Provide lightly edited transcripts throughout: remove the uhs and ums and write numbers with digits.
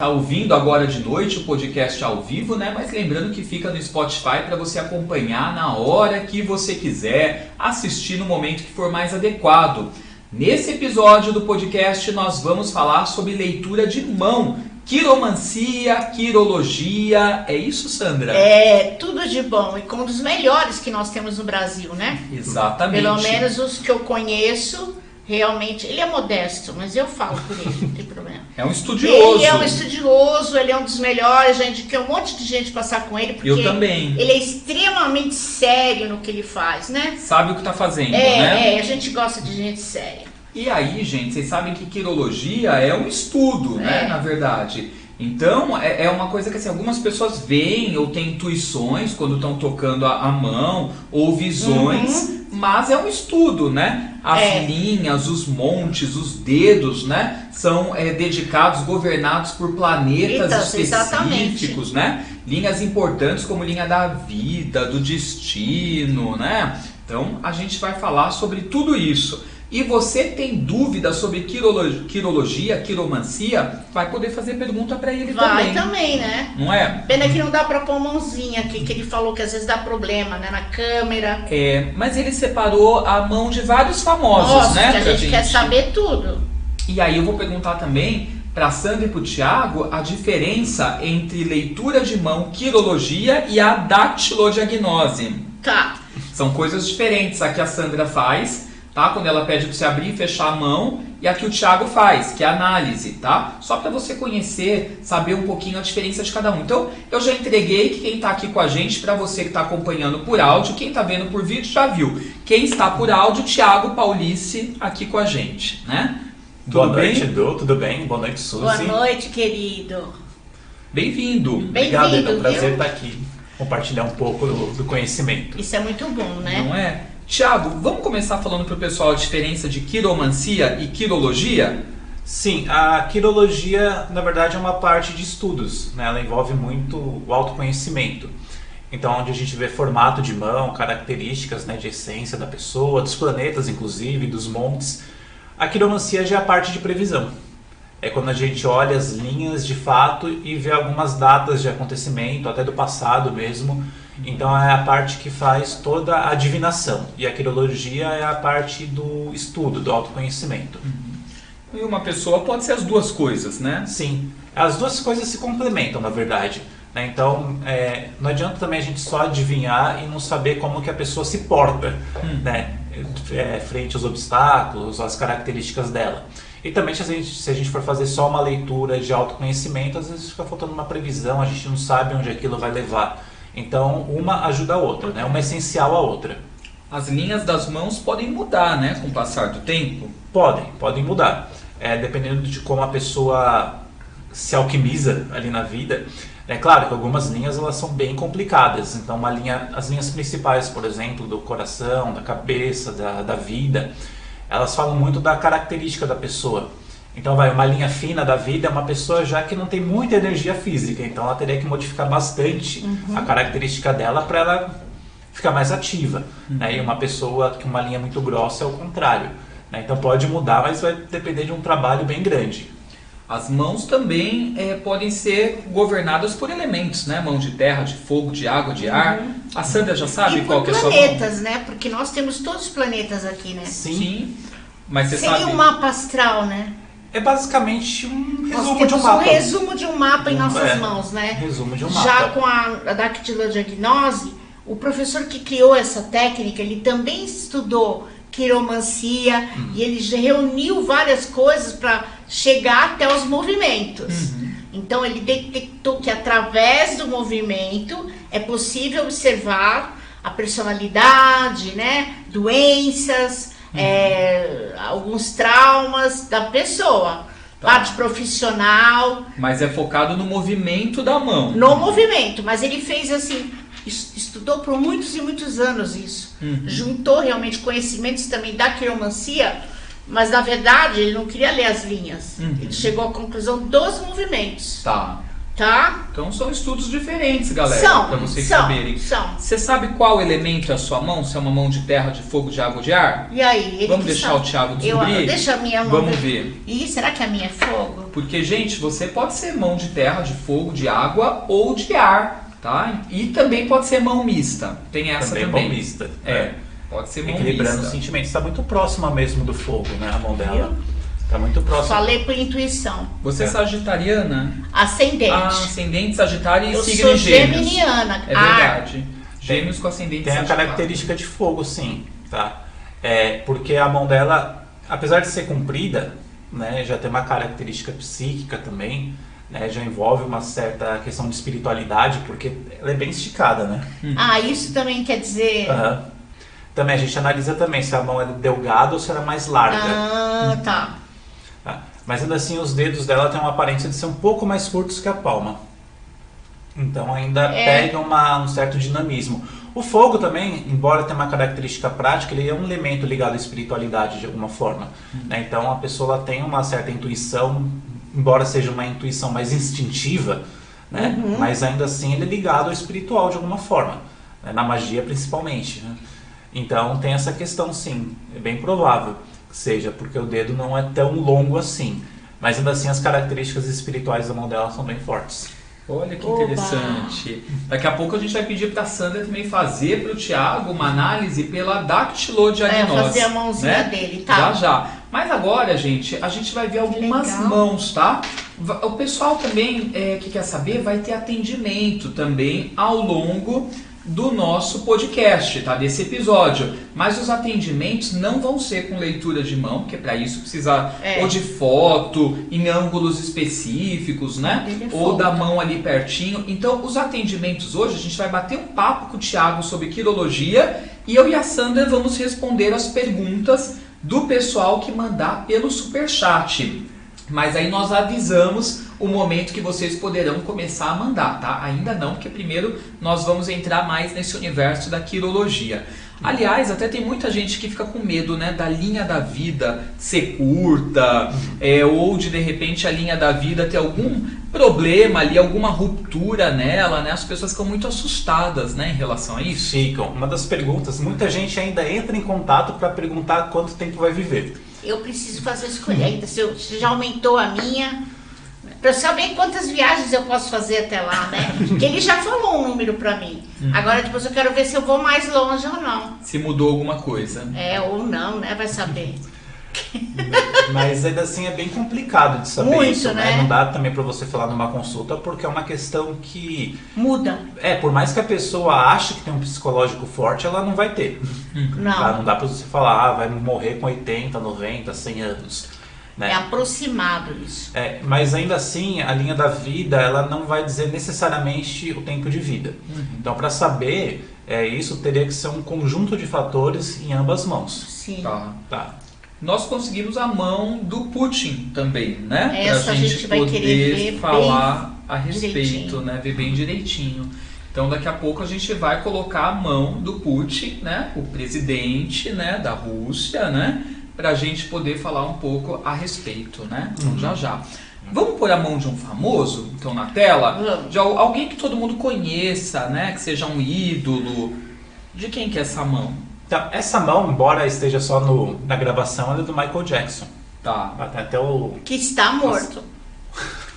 Tá ouvindo agora de noite o podcast ao vivo, né? Mas lembrando que fica no Spotify para você acompanhar na hora que você quiser, assistir no momento que for mais adequado. Nesse episódio do podcast nós vamos falar sobre leitura de mão, quiromancia, quirologia. É isso, Sandra? É, tudo de bom e com um dos melhores que nós temos no Brasil, né? Exatamente. Pelo menos os que eu conheço, realmente, ele é modesto, mas eu falo por ele, não tem problema. É um estudioso. Ele é um estudioso, ele é um dos melhores, gente, que um monte de gente passar com ele, porque eu também. Ele é extremamente sério no que ele faz, né? Sabe o que tá fazendo, né? A gente gosta de gente séria. E aí, gente, vocês sabem que quirologia é um estudo, né, na verdade. Então, é uma coisa que assim, algumas pessoas veem ou têm intuições quando estão tocando a mão, ou visões, mas é um estudo, né? As linhas, os montes, os dedos, né? São dedicados, governados por planetas específicos, né? Linhas importantes como linha da vida, do destino, né? Então, a gente vai falar sobre tudo isso. E você tem dúvida sobre quirologia, quiromancia, vai poder fazer pergunta para ele também. Vai também, né? Não é? Pena que não dá para pôr mãozinha aqui, que ele falou que às vezes dá problema, né, na câmera. Mas ele separou a mão de vários famosos, né? Que a gente quer saber tudo. E aí eu vou perguntar também para Sandra e para o Thiago a diferença entre leitura de mão, quirologia e a dactilodiagnose. Tá. São coisas diferentes. A que a Sandra faz, tá? Quando ela pede para você abrir e fechar a mão, e a que o Thiago faz, que é a análise, tá? Só para você conhecer, saber um pouquinho a diferença de cada um. Então, eu já entreguei que quem está aqui com a gente, para você que está acompanhando por áudio, quem está vendo por vídeo já viu. Quem está por áudio, Thiago Paulice, aqui com a gente, né? Boa noite, Edu, tudo bem? Boa noite, Suzy. Boa noite, querido. Bem-vindo. Obrigado, Edu, é um prazer estar aqui, compartilhar um pouco do conhecimento. Isso é muito bom, né? Não é? Thiago, vamos começar falando para o pessoal a diferença de quiromancia e quirologia? Sim, a quirologia, na verdade, é uma parte de estudos, né? Ela envolve muito o autoconhecimento. Então, onde a gente vê formato de mão, características, né, de essência da pessoa, dos planetas, inclusive, dos montes. A quiromancia já é a parte de previsão. É quando a gente olha as linhas de fato e vê algumas datas de acontecimento, até do passado mesmo. Então é a parte que faz toda a divinação. E a quirologia é a parte do estudo, do autoconhecimento. E uma pessoa pode ser as duas coisas, né? Sim, as duas coisas se complementam, na verdade. Então não adianta também a gente só adivinhar e não saber como que a pessoa se porta, né? Frente aos obstáculos, às características dela. E também se a gente for fazer só uma leitura de autoconhecimento, às vezes fica faltando uma previsão, a gente não sabe onde aquilo vai levar. Então, uma ajuda a outra, né? Uma é essencial à outra. As linhas das mãos podem mudar, né, com o passar do tempo? Podem mudar. Dependendo de como a pessoa se alquimiza ali na vida. É claro que algumas linhas elas são bem complicadas. Então, as linhas principais, por exemplo, do coração, da cabeça, da vida, elas falam muito da característica da pessoa. Então uma linha fina da vida é uma pessoa já que não tem muita energia física, então ela teria que modificar bastante a característica dela para ela ficar mais ativa. Né? E uma pessoa que uma linha muito grossa é o contrário. Né? Então pode mudar, mas vai depender de um trabalho bem grande. As mãos também podem ser governadas por elementos, né? Mão de terra, de fogo, de água, de ar. A Sandra já sabe qual que é a sua mão? Planetas, né? Porque nós temos todos os planetas aqui, né? Sim. Mas você Seria sabe... um mapa astral, né? É basicamente um resumo Nós de um mapa. Um resumo de um mapa em nossas mãos, né? Resumo de um mapa. Já com a dactilodiagnose, o professor que criou essa técnica, ele também estudou quiromancia e ele já reuniu várias coisas para chegar até os movimentos. Então ele detectou que através do movimento é possível observar a personalidade, né? Doenças, alguns traumas da pessoa, parte profissional. Mas é focado no movimento da mão. No movimento, mas ele fez assim, estudou por muitos e muitos anos isso. Juntou realmente conhecimentos também da quiromancia, mas na verdade ele não queria ler as linhas. Ele chegou à conclusão dos movimentos. Tá. Tá? Então são estudos diferentes, galera, para vocês são. saberem. Você sabe qual elemento é a sua mão? Se é uma mão de terra, de fogo, de água, de ar? E aí? Vamos deixar o Thiago descobrir? Deixa a minha mão. Vamos ver. Ih, será que a minha é fogo? Porque, gente, você pode ser mão de terra, de fogo, de água ou de ar, tá? E também pode ser mão mista. Tem essa também. Mão mista. Pode ser mão equilibrando mista. os sentimentos. Está muito próxima mesmo do fogo, né? A mão dela. Está muito próxima. Falei por intuição. Você é sagitariana? Ascendente. Ascendente sagitário e eu signo sou gêmeos. geminiana. É verdade. Gêmeos com ascendente Tem sagitário. a característica de fogo, sim, tá? Porque a mão dela, apesar de ser comprida, né, já tem uma característica psíquica também, né, já envolve uma certa questão de espiritualidade, porque ela é bem esticada, né? Isso também quer dizer... Também a gente analisa também se a mão é delgada ou se ela é mais larga. Tá. Mas ainda assim os dedos dela têm uma aparência de ser um pouco mais curtos que a palma. Então ainda pega um certo dinamismo. O fogo também, embora tenha uma característica prática, ele é um elemento ligado à espiritualidade de alguma forma. Né? Então a pessoa ela tem uma certa intuição, embora seja uma intuição mais instintiva, né? Mas ainda assim ele é ligado ao espiritual de alguma forma, né? Na magia principalmente. Né? Então tem essa questão, sim, é bem provável que seja, porque o dedo não é tão longo assim, mas ainda assim as características espirituais da mão dela são bem fortes. Olha que interessante. Daqui a pouco a gente vai pedir para a Sandra também fazer para o Thiago uma análise pela dactilodiagnose. Fazer a mãozinha dele, tá? Já. Mas agora, gente, a gente vai ver algumas mãos, tá? O pessoal também que quer saber vai ter atendimento também ao longo do nosso podcast, tá? Desse episódio. Mas os atendimentos não vão ser com leitura de mão, porque para isso precisa ou de foto, em ângulos específicos, né? Ou da mão ali pertinho. Então, os atendimentos hoje, a gente vai bater um papo com o Thiago sobre quirologia e eu e a Sandra vamos responder as perguntas do pessoal que mandar pelo Superchat. Mas aí nós avisamos o momento que vocês poderão começar a mandar, tá? Ainda não, porque primeiro nós vamos entrar mais nesse universo da quirologia. Aliás, até tem muita gente que fica com medo, né, da linha da vida ser curta, ou de repente a linha da vida ter algum problema ali, alguma ruptura nela, né? As pessoas ficam muito assustadas, né, em relação a isso. Ficam. Uma das perguntas, muita gente ainda entra em contato para perguntar quanto tempo vai viver. Eu preciso fazer a escolha ainda, se já aumentou a minha, para eu saber quantas viagens eu posso fazer até lá, né? Porque ele já falou um número para mim. Agora depois eu quero ver se eu vou mais longe ou não. Se mudou alguma coisa. Ou não, né? Vai saber. Mas ainda assim é bem complicado de saber muito, isso, né? Não dá também para você falar numa consulta, porque é uma questão que... muda. Por mais que a pessoa ache que tem um psicológico forte, ela não vai ter. Não. Tá? Não dá para você falar, vai morrer com 80, 90, 100 anos. Né? É aproximado isso. Mas ainda assim, a linha da vida, ela não vai dizer necessariamente o tempo de vida. Então, para saber, isso teria que ser um conjunto de fatores em ambas mãos. Sim. Tá. Nós conseguimos a mão do Putin também, né? Essa pra a gente vai poder querer ver falar a respeito, direitinho. né? Ver bem direitinho. Então daqui a pouco a gente vai colocar a mão do Putin, né? O presidente, né? Da Rússia, né? Pra gente poder falar um pouco a respeito, né? Então já. Vamos pôr a mão de um famoso, então, na tela? De alguém que todo mundo conheça, né? Que seja um ídolo. De quem que é essa mão? Então, essa mão, embora esteja só na gravação, ela é do Michael Jackson. Tá. Até o... Que está morto.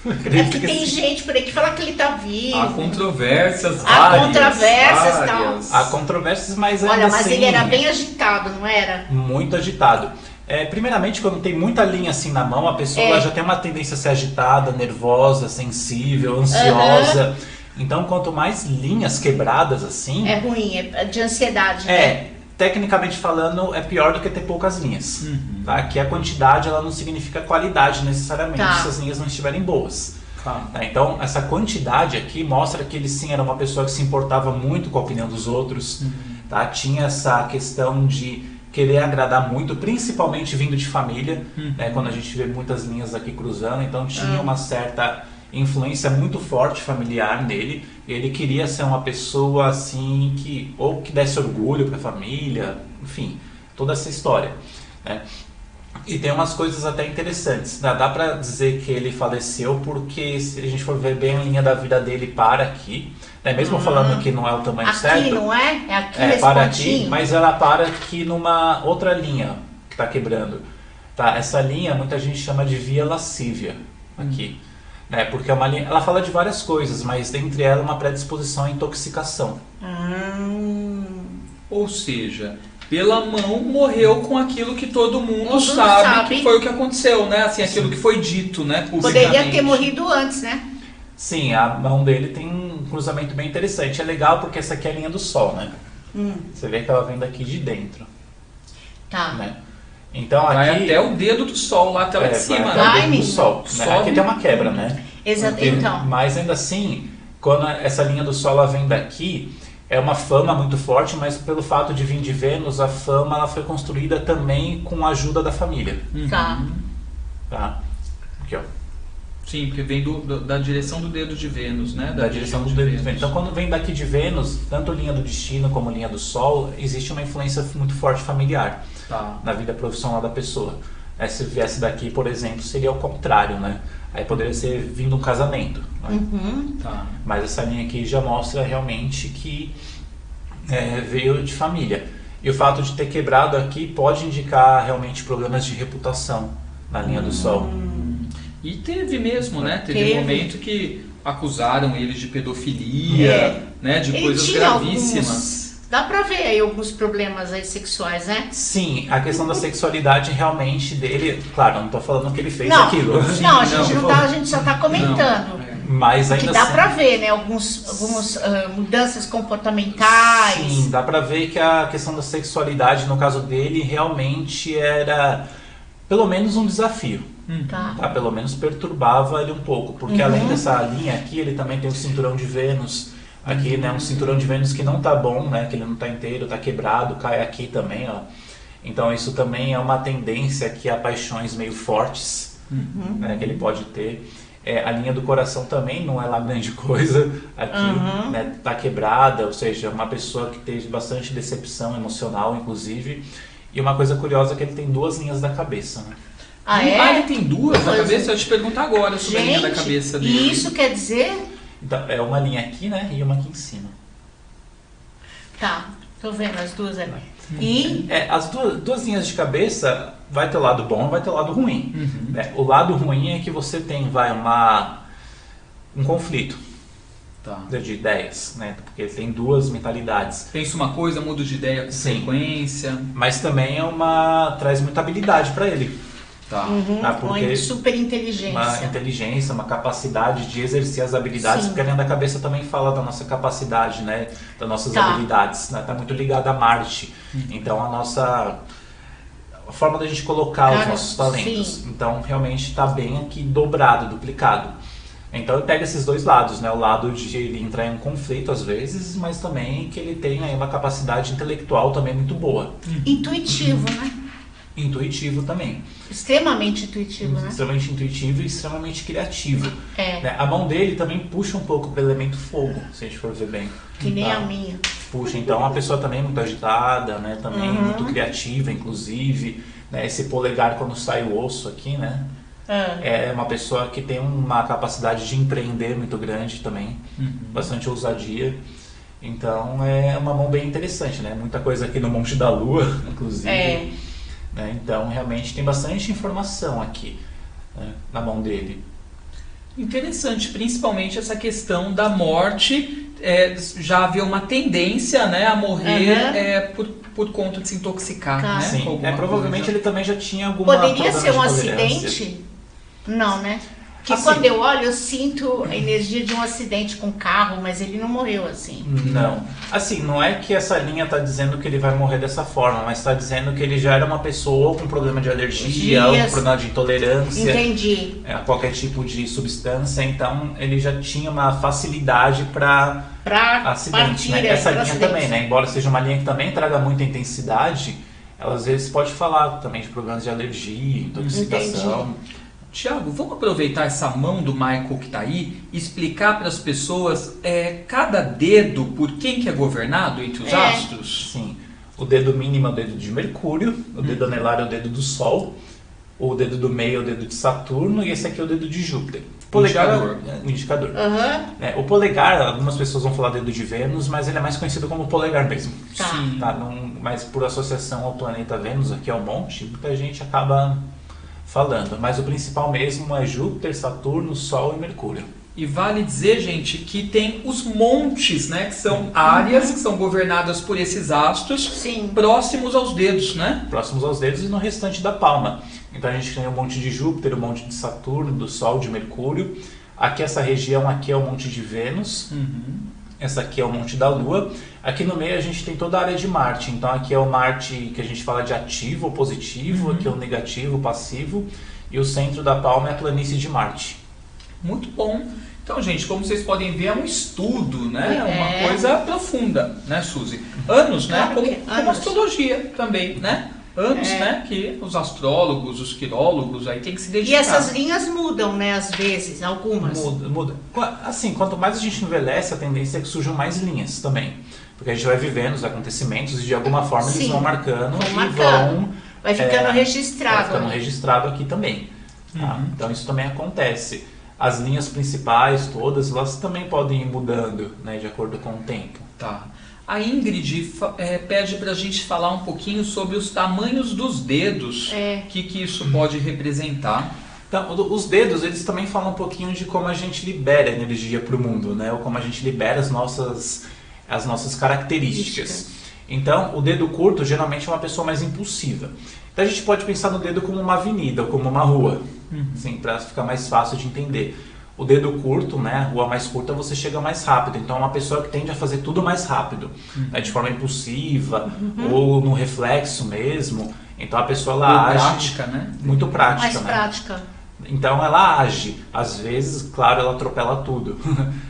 Porque tem gente por aí que fala que ele está vivo. Há controvérsias Há controvérsias e tal. Há controvérsias, mas ainda olha, mas assim, ele era bem agitado, não era? Muito agitado. Primeiramente, quando tem muita linha assim na mão, a pessoa ela já tem uma tendência a ser agitada, nervosa, sensível, ansiosa. Então, quanto mais linhas quebradas assim... É ruim, é de ansiedade, né? Tecnicamente falando, é pior do que ter poucas linhas. Tá? Que a quantidade ela não significa qualidade necessariamente, se as linhas não estiverem boas. Tá? Então, essa quantidade aqui mostra que ele sim era uma pessoa que se importava muito com a opinião dos outros. Tá? Tinha essa questão de querer agradar muito, principalmente vindo de família, né? Quando a gente vê muitas linhas aqui cruzando. Então, tinha uma certa influência muito forte familiar nele. Ele queria ser uma pessoa assim que desse orgulho para a família, enfim, toda essa história, né? E tem umas coisas até interessantes. Dá pra dizer que ele faleceu porque, se a gente for ver bem a linha da vida dele, para aqui. Né? Mesmo falando que não é o tamanho aqui, certo. Aqui, não é? É aqui nesse para pontinho. aqui, mas ela para aqui numa outra linha que tá quebrando. Tá? Essa linha, muita gente chama de via lascívia aqui. Né? Porque é uma linha, ela fala de várias coisas, mas dentre elas uma predisposição à intoxicação. Ou seja, pela mão morreu com aquilo que todo mundo sabe que foi o que aconteceu, né? Assim, aquilo que foi dito, né? Poderia ter morrido antes, né? Sim, a mão dele tem um cruzamento bem interessante. É legal porque essa aqui é a linha do Sol, né? Você vê que ela vem daqui de dentro. Tá. Né? Então vai aqui até o dedo do Sol lá até lá de cima, vai né? até o dedo do Sol. Né? Aqui tem uma quebra, né? Exato. Então. Mas ainda assim, quando essa linha do Sol ela vem daqui, é uma fama muito forte, mas pelo fato de vir de Vênus, a fama ela foi construída também com a ajuda da família. Tá? Aqui, ó. Sim, porque vem da direção do dedo de Vênus, né? Da direção do dedo de Vênus. Então, quando vem daqui de Vênus, tanto linha do destino como linha do Sol, existe uma influência muito forte familiar na vida profissional da pessoa. Se viesse daqui, por exemplo, seria o contrário, né? Aí poderia ser vindo um casamento. Né? Mas essa linha aqui já mostra realmente que veio de família. E o fato de ter quebrado aqui pode indicar realmente problemas de reputação na linha do Sol. E teve mesmo, né? Teve um momento que acusaram ele de pedofilia, né? De coisas gravíssimas. Dá pra ver aí alguns problemas aí sexuais, né? Sim, a questão da sexualidade realmente dele, claro, não tô falando que ele fez aquilo. Não, a gente só tá comentando. Mas ainda dá pra ver, né? Algumas mudanças comportamentais. Sim, dá pra ver que a questão da sexualidade, no caso dele, realmente era pelo menos um desafio. Pelo menos perturbava ele um pouco, porque além dessa linha aqui, ele também tem o cinturão de Vênus. Aqui, né, um cinturão de Vênus que não tá bom, né, que ele não tá inteiro, tá quebrado, cai aqui também, ó. Então isso também é uma tendência que há paixões meio fortes, né, que ele pode ter. A linha do coração também não é lá grande coisa, aqui, né, tá quebrada, ou seja, uma pessoa que teve bastante decepção emocional, inclusive. E uma coisa curiosa é que ele tem duas linhas da cabeça, né. Ele tem duas na cabeça? Eu ia te perguntar agora sobre a linha da cabeça dele. E isso quer dizer... Então, é uma linha aqui, né, e uma aqui em cima. Tá, tô vendo as duas ali. E? As duas linhas de cabeça vai ter o lado bom e vai ter o lado ruim. Né? O lado ruim é que você tem um conflito de ideias, né? Porque tem duas mentalidades. Pensa uma coisa, muda de ideia com frequência. Mas também traz muita habilidade para ele. Porque uma super inteligência. Uma inteligência, uma capacidade de exercer as habilidades, porque a linha da cabeça também fala da nossa capacidade, né? Das nossas habilidades. Né? Tá muito ligada a Marte. Então a forma da gente colocar os nossos talentos. Então realmente está bem aqui dobrado, duplicado. Então ele pega esses dois lados, né? O lado de ele entrar em um conflito às vezes, mas também que ele tem aí uma capacidade intelectual também muito boa. Intuitivo, né? Intuitivo também. Extremamente intuitivo, né? Extremamente intuitivo e extremamente criativo. Né? A mão dele também puxa um pouco pelo elemento fogo, se a gente for ver bem. Que nem a minha. Puxa, então uma pessoa também muito agitada, né? Também muito criativa, inclusive. Né? Esse polegar quando sai o osso aqui, né? É uma pessoa que tem uma capacidade de empreender muito grande também. Bastante ousadia. Então é uma mão bem interessante, né? Muita coisa aqui no Monte da Lua, inclusive. Né? Então realmente tem bastante informação aqui, né, na mão dele. Interessante, principalmente essa questão da morte, já havia uma tendência, né, a morrer por conta de se intoxicar. Né, sim, provavelmente ele também já tinha alguma... Poderia ser um acidente? Não, né? Porque quando eu olho, eu sinto a energia de um acidente com carro, mas ele não morreu assim. Não. Assim, não é que essa linha está dizendo que ele vai morrer dessa forma, mas está dizendo que ele já era uma pessoa com problema de alergia, ou com problema de intolerância. Entendi. A qualquer tipo de substância, então ele já tinha uma facilidade para acidente. Né? Essa linha acidente também, né? Embora seja uma linha que também traga muita intensidade, ela às vezes pode falar também de problemas de alergia, intoxicação. Entendi. Tiago, vamos aproveitar essa mão do Michael que está aí e explicar para as pessoas cada dedo por quem que é governado entre os astros? Sim. O dedo mínimo é o dedo de Mercúrio, o dedo anelar é o dedo do Sol, O dedo do meio é o dedo de Saturno e esse aqui é o dedo de Júpiter. Polegar o indicador. O polegar, algumas pessoas vão falar dedo de Vênus, mas ele é mais conhecido como polegar mesmo. Sim. Tá? Mas por associação ao planeta Vênus, aqui é um monte, muita gente acaba falando. Mas o principal mesmo é Júpiter, Saturno, Sol e Mercúrio. E vale dizer, gente, que tem os montes, né? Que são áreas que são governadas por esses astros próximos aos dedos, né? Próximos aos dedos e no restante da palma. Então a gente tem o monte de Júpiter, o monte de Saturno, do Sol, de Mercúrio. Aqui essa região aqui é o monte de Vênus. Essa aqui é o monte da Lua. Aqui no meio a gente tem toda a área de Marte. Então aqui é o Marte que a gente fala de ativo ou positivo. Aqui é o negativo, passivo. E o centro da palma é a planície de Marte. Muito bom. Então, gente, como vocês podem ver, é um estudo, né? É uma coisa profunda, né, Suzy? Anos, né? Como astrologia também, né? Anos, né? Que os astrólogos, os quirólogos aí tem que se dedicar. E essas linhas mudam, né? Às vezes, algumas. Muda. Assim, quanto mais a gente envelhece, a tendência é que surjam mais linhas também. Porque a gente vai vivendo os acontecimentos e de alguma forma eles vão marcando e vão... Vai ficando registrado. Vai ficando registrado aqui também. Tá? Então isso também acontece. As linhas principais todas, elas também podem ir mudando, né, de acordo com o tempo. Tá. A Ingrid pede para a gente falar um pouquinho sobre os tamanhos dos dedos, que isso pode representar. Então, os dedos, eles também falam um pouquinho de como a gente libera energia para o mundo, né, ou como a gente libera as nossas características. Então, o dedo curto geralmente é uma pessoa mais impulsiva. Então a gente pode pensar no dedo como uma avenida ou como uma rua, assim, para ficar mais fácil de entender. O dedo curto, né, a rua mais curta, você chega mais rápido. Então é uma pessoa que tende a fazer tudo mais rápido, né, de forma impulsiva ou no reflexo mesmo. Então a pessoa ela age prática, né? Muito prática, mais prática. Então ela age. Às vezes, claro, ela atropela tudo.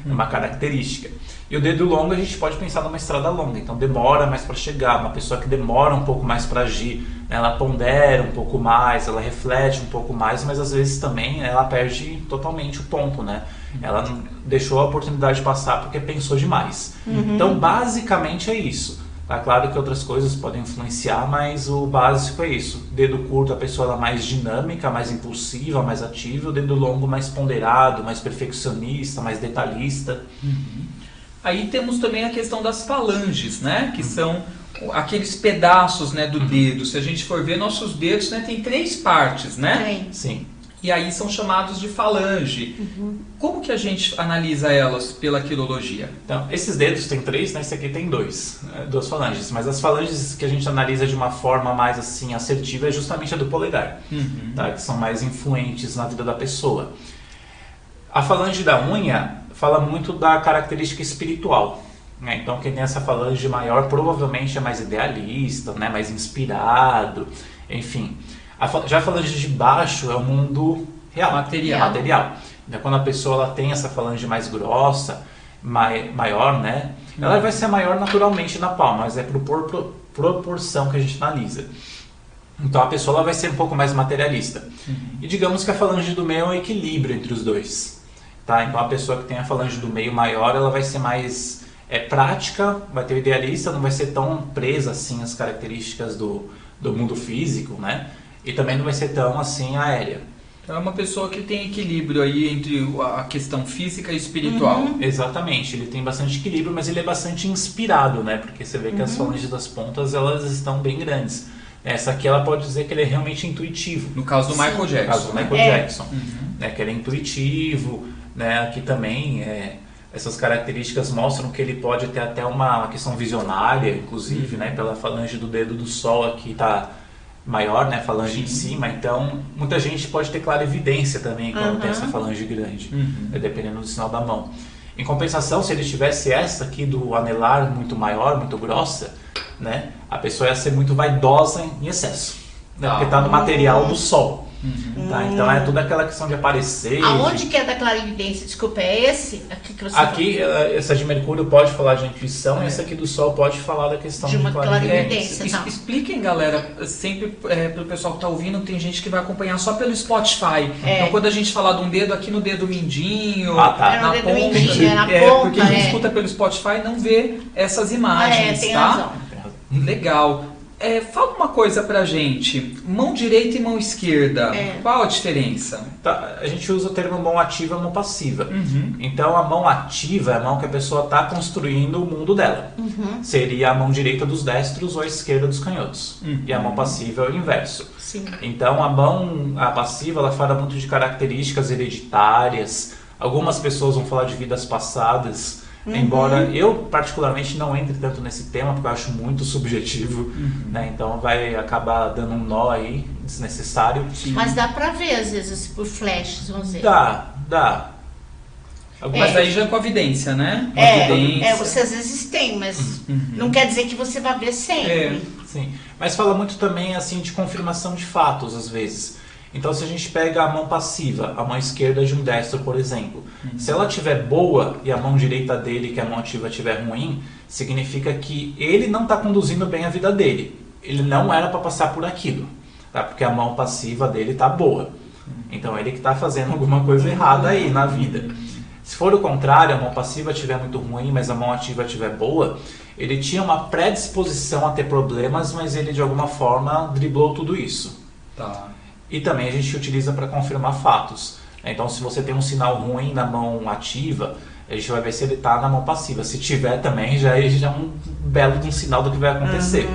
É uma característica. E o dedo longo a gente pode pensar numa estrada longa, então demora mais para chegar, uma pessoa que demora um pouco mais para agir, né? Ela pondera um pouco mais, ela reflete um pouco mais, mas às vezes também ela perde totalmente o ponto, né? Ela não deixou a oportunidade passar porque pensou demais. Então basicamente é isso. Tá claro que outras coisas podem influenciar, mas o básico é isso. Dedo curto, a pessoa ela mais dinâmica, mais impulsiva, mais ativa, o dedo longo mais ponderado, mais perfeccionista, mais detalhista. Aí temos também a questão das falanges, né? Que são aqueles pedaços, né, do dedo. Se a gente for ver, nossos dedos, né, tem 3 partes, né? Sim. E aí são chamados de falange. Como que a gente analisa elas pela quirologia? Então, esses dedos tem 3, né? Esse aqui tem 2 falanges. Mas as falanges que a gente analisa de uma forma mais assim assertiva é justamente a do polegar, tá? Que são mais influentes na vida da pessoa. A falange da unha fala muito da característica espiritual, né? Então quem tem essa falange maior provavelmente é mais idealista, né? Mais inspirado, enfim. Já a falange de baixo é o mundo real, material. Então quando a pessoa ela tem essa falange mais grossa, maior, né? Ela vai ser maior naturalmente na palma, mas é por proporção que a gente analisa. Então a pessoa ela vai ser um pouco mais materialista. E digamos que a falange do meio é um equilíbrio entre os dois. Tá? Então a pessoa que tem a falange do meio maior, ela vai ser mais prática, vai ter o idealista, não vai ser tão presa assim às características do mundo físico, né? E também não vai ser tão assim aérea. Então é uma pessoa que tem equilíbrio aí entre a questão física e espiritual. Exatamente, ele tem bastante equilíbrio, mas ele é bastante inspirado, né? Porque você vê que as falanges das pontas, elas estão bem grandes. Essa aqui ela pode dizer que ele é realmente intuitivo. No caso do Michael Jackson. No caso do Michael Jackson, né? Que ele é intuitivo, né? Aqui também essas características mostram que ele pode ter até uma questão visionária, inclusive, né? Pela falange do dedo do sol aqui tá maior, né? Falange em cima, então muita gente pode ter clarividência também quando tem essa falange grande, dependendo do sinal da mão. Em compensação, se ele tivesse essa aqui do anelar muito maior, muito grossa, né? A pessoa ia ser muito vaidosa em excesso, né? Porque está no material do sol. Tá? Então é toda aquela questão de aparecer. Aonde que é da clarividência? Desculpa, é esse? Aqui que você aqui, essa de Mercúrio pode falar de intuição, e essa aqui do Sol pode falar da questão de uma clarividência. Tá. Expliquem, galera, sempre para o pessoal que está ouvindo, tem gente que vai acompanhar só pelo Spotify. Então quando a gente falar de um dedo aqui no dedo mindinho, na ponta, porque a gente escuta pelo Spotify não vê essas imagens, tem tá? razão. Legal. Fala uma coisa pra gente, mão direita e mão esquerda, qual a diferença? Tá, a gente usa o termo mão ativa e mão passiva. Uhum. Então a mão ativa é a mão que a pessoa está construindo o mundo dela. Seria a mão direita dos destros ou a esquerda dos canhotos. E a mão passiva é o inverso. Sim. Então a passiva ela fala muito de características hereditárias. Algumas pessoas vão falar de vidas passadas. Embora eu particularmente não entre tanto nesse tema, porque eu acho muito subjetivo, né? Então vai acabar dando um nó aí, desnecessário. Mas dá pra ver, às vezes, por flashes, vamos dizer. Dá. Mas aí já é com a evidência, né? Você às vezes tem, mas não quer dizer que você vai ver sempre. Sim, mas fala muito também assim de confirmação de fatos, às vezes. Então, se a gente pega a mão passiva, a mão esquerda de um destro, por exemplo, se ela estiver boa e a mão direita dele, que é a mão ativa, estiver ruim, significa que ele não está conduzindo bem a vida dele. Ele não era para passar por aquilo, tá? Porque a mão passiva dele está boa. Então, ele que está fazendo alguma coisa errada aí na vida. Se for o contrário, a mão passiva estiver muito ruim, mas a mão ativa estiver boa, ele tinha uma predisposição a ter problemas, mas ele de alguma forma driblou tudo isso. Tá. E também a gente utiliza para confirmar fatos. Então, se você tem um sinal ruim na mão ativa, a gente vai ver se ele está na mão passiva. Se tiver também, já é um belo de um sinal do que vai acontecer.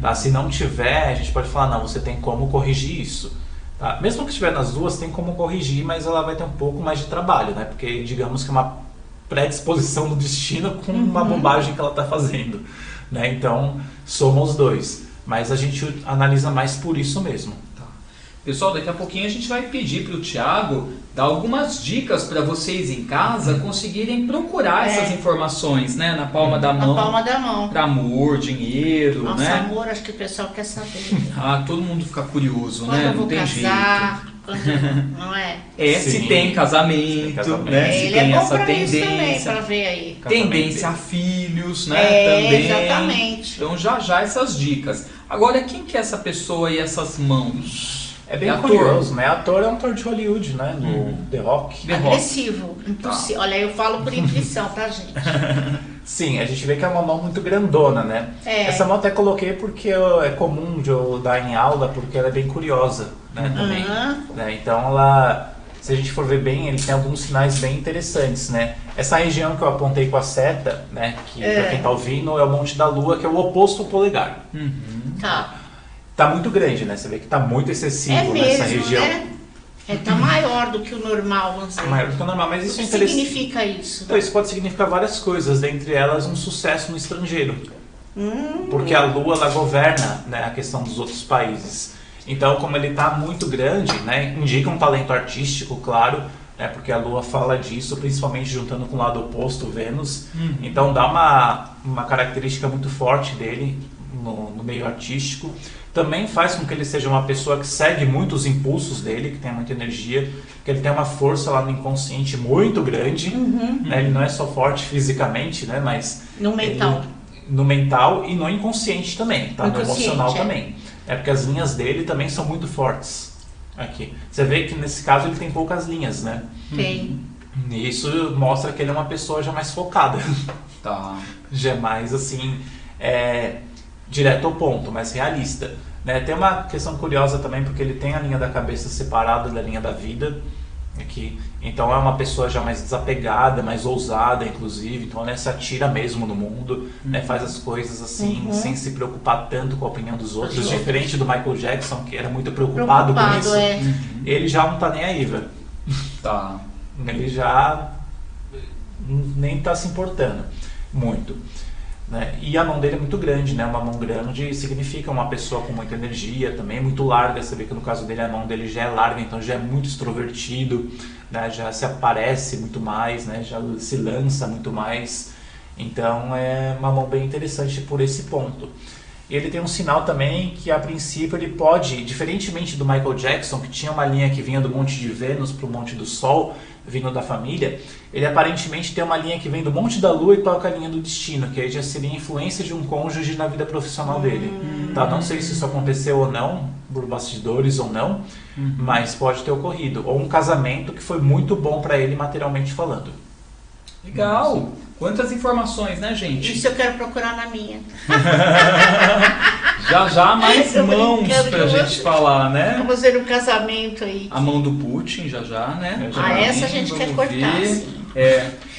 Tá? Se não tiver, a gente pode falar, não, você tem como corrigir isso. Tá? Mesmo que estiver nas duas, tem como corrigir, mas ela vai ter um pouco mais de trabalho, né? Porque digamos que é uma predisposição do destino com uma bobagem que ela está fazendo. Né? Então, soma os dois. Mas a gente analisa mais por isso mesmo. Pessoal, daqui a pouquinho a gente vai pedir para o Thiago dar algumas dicas para vocês em casa conseguirem procurar essas informações, né? Na palma da mão. Na palma da mão. Para amor, dinheiro, Nossa, né? amor, acho que o pessoal quer saber. Todo mundo fica curioso, quando né? eu vou Não tem casar, jeito. Não é? Se tem casamento, né? Se Ele tem é bom essa pra isso também, tendência. pra ver aí. Tendência a filhos, né? Também. Exatamente. Então já essas dicas. Agora, quem que é essa pessoa e essas mãos? É bem curioso, né? Ator é um ator de Hollywood, né? No The Rock. Agressivo, impossível. Olha, eu falo por intuição, tá, gente? Sim, a gente vê que é uma mão muito grandona, né? Essa mão até coloquei porque é comum de eu dar em aula, porque ela é bem curiosa, né? Também. Né? Então ela, se a gente for ver bem, ele tem alguns sinais bem interessantes, né? Essa região que eu apontei com a seta, né? Que pra quem tá ouvindo é o Monte da Lua, que é o oposto ao polegar. Tá muito grande, né? Você vê que tá muito excessivo nessa região. Né? Tá maior do que o normal, vamos dizer. Maior do que o normal, mas isso é interessante. O que significa isso? Então, isso pode significar várias coisas, dentre elas um sucesso no estrangeiro. Porque a Lua, ela governa, né, a questão dos outros países. Então, como ele tá muito grande, né, indica um talento artístico, claro, né, porque a Lua fala disso, principalmente juntando com o lado oposto, Vênus. Então, dá uma característica muito forte dele no meio artístico. Também faz com que ele seja uma pessoa que segue muito os impulsos dele, que tem muita energia, que ele tem uma força lá no inconsciente muito grande, né? Ele não é só forte fisicamente, né? Mas no mental. No mental e no inconsciente também, tá? No emocional também. Porque as linhas dele também são muito fortes. Aqui. Você vê que nesse caso ele tem poucas linhas, né? Tem. E isso mostra que ele é uma pessoa já mais focada. Tá. Já mais assim... direto ao ponto, mais realista. Né? Tem uma questão curiosa também, porque ele tem a linha da cabeça separada da linha da vida. Aqui. Então é uma pessoa já mais desapegada, mais ousada, inclusive. Então ela se atira mesmo no mundo, né? Faz as coisas assim, sem se preocupar tanto com a opinião dos outros. Diferente do Michael Jackson, que era muito preocupado com isso. Ele já não tá nem aí, velho. Tá. Ele já nem tá se importando muito. Né? E a mão dele é muito grande, né? Uma mão grande significa uma pessoa com muita energia também, muito larga. Você vê que no caso dele a mão dele já é larga, então já é muito extrovertido, né? Já se aparece muito mais, né? Já se lança muito mais. Então é uma mão bem interessante por esse ponto. E ele tem um sinal também que a princípio ele pode, diferentemente do Michael Jackson, que tinha uma linha que vinha do Monte de Vênus para o Monte do Sol, vindo da família, ele aparentemente tem uma linha que vem do Monte da Lua e toca a linha do destino, que aí já seria a influência de um cônjuge na vida profissional dele. Tá? Não sei se isso aconteceu ou não, por bastidores ou não, mas pode ter ocorrido. Ou um casamento que foi muito bom para ele materialmente falando. Legal! Quantas informações, né, gente? Isso eu quero procurar na minha. Já mais Tô mãos brincando pra com gente você. falar, né? Vamos ver um casamento aí. A mão do Putin, já, né? Essa a gente quer cortar, sim.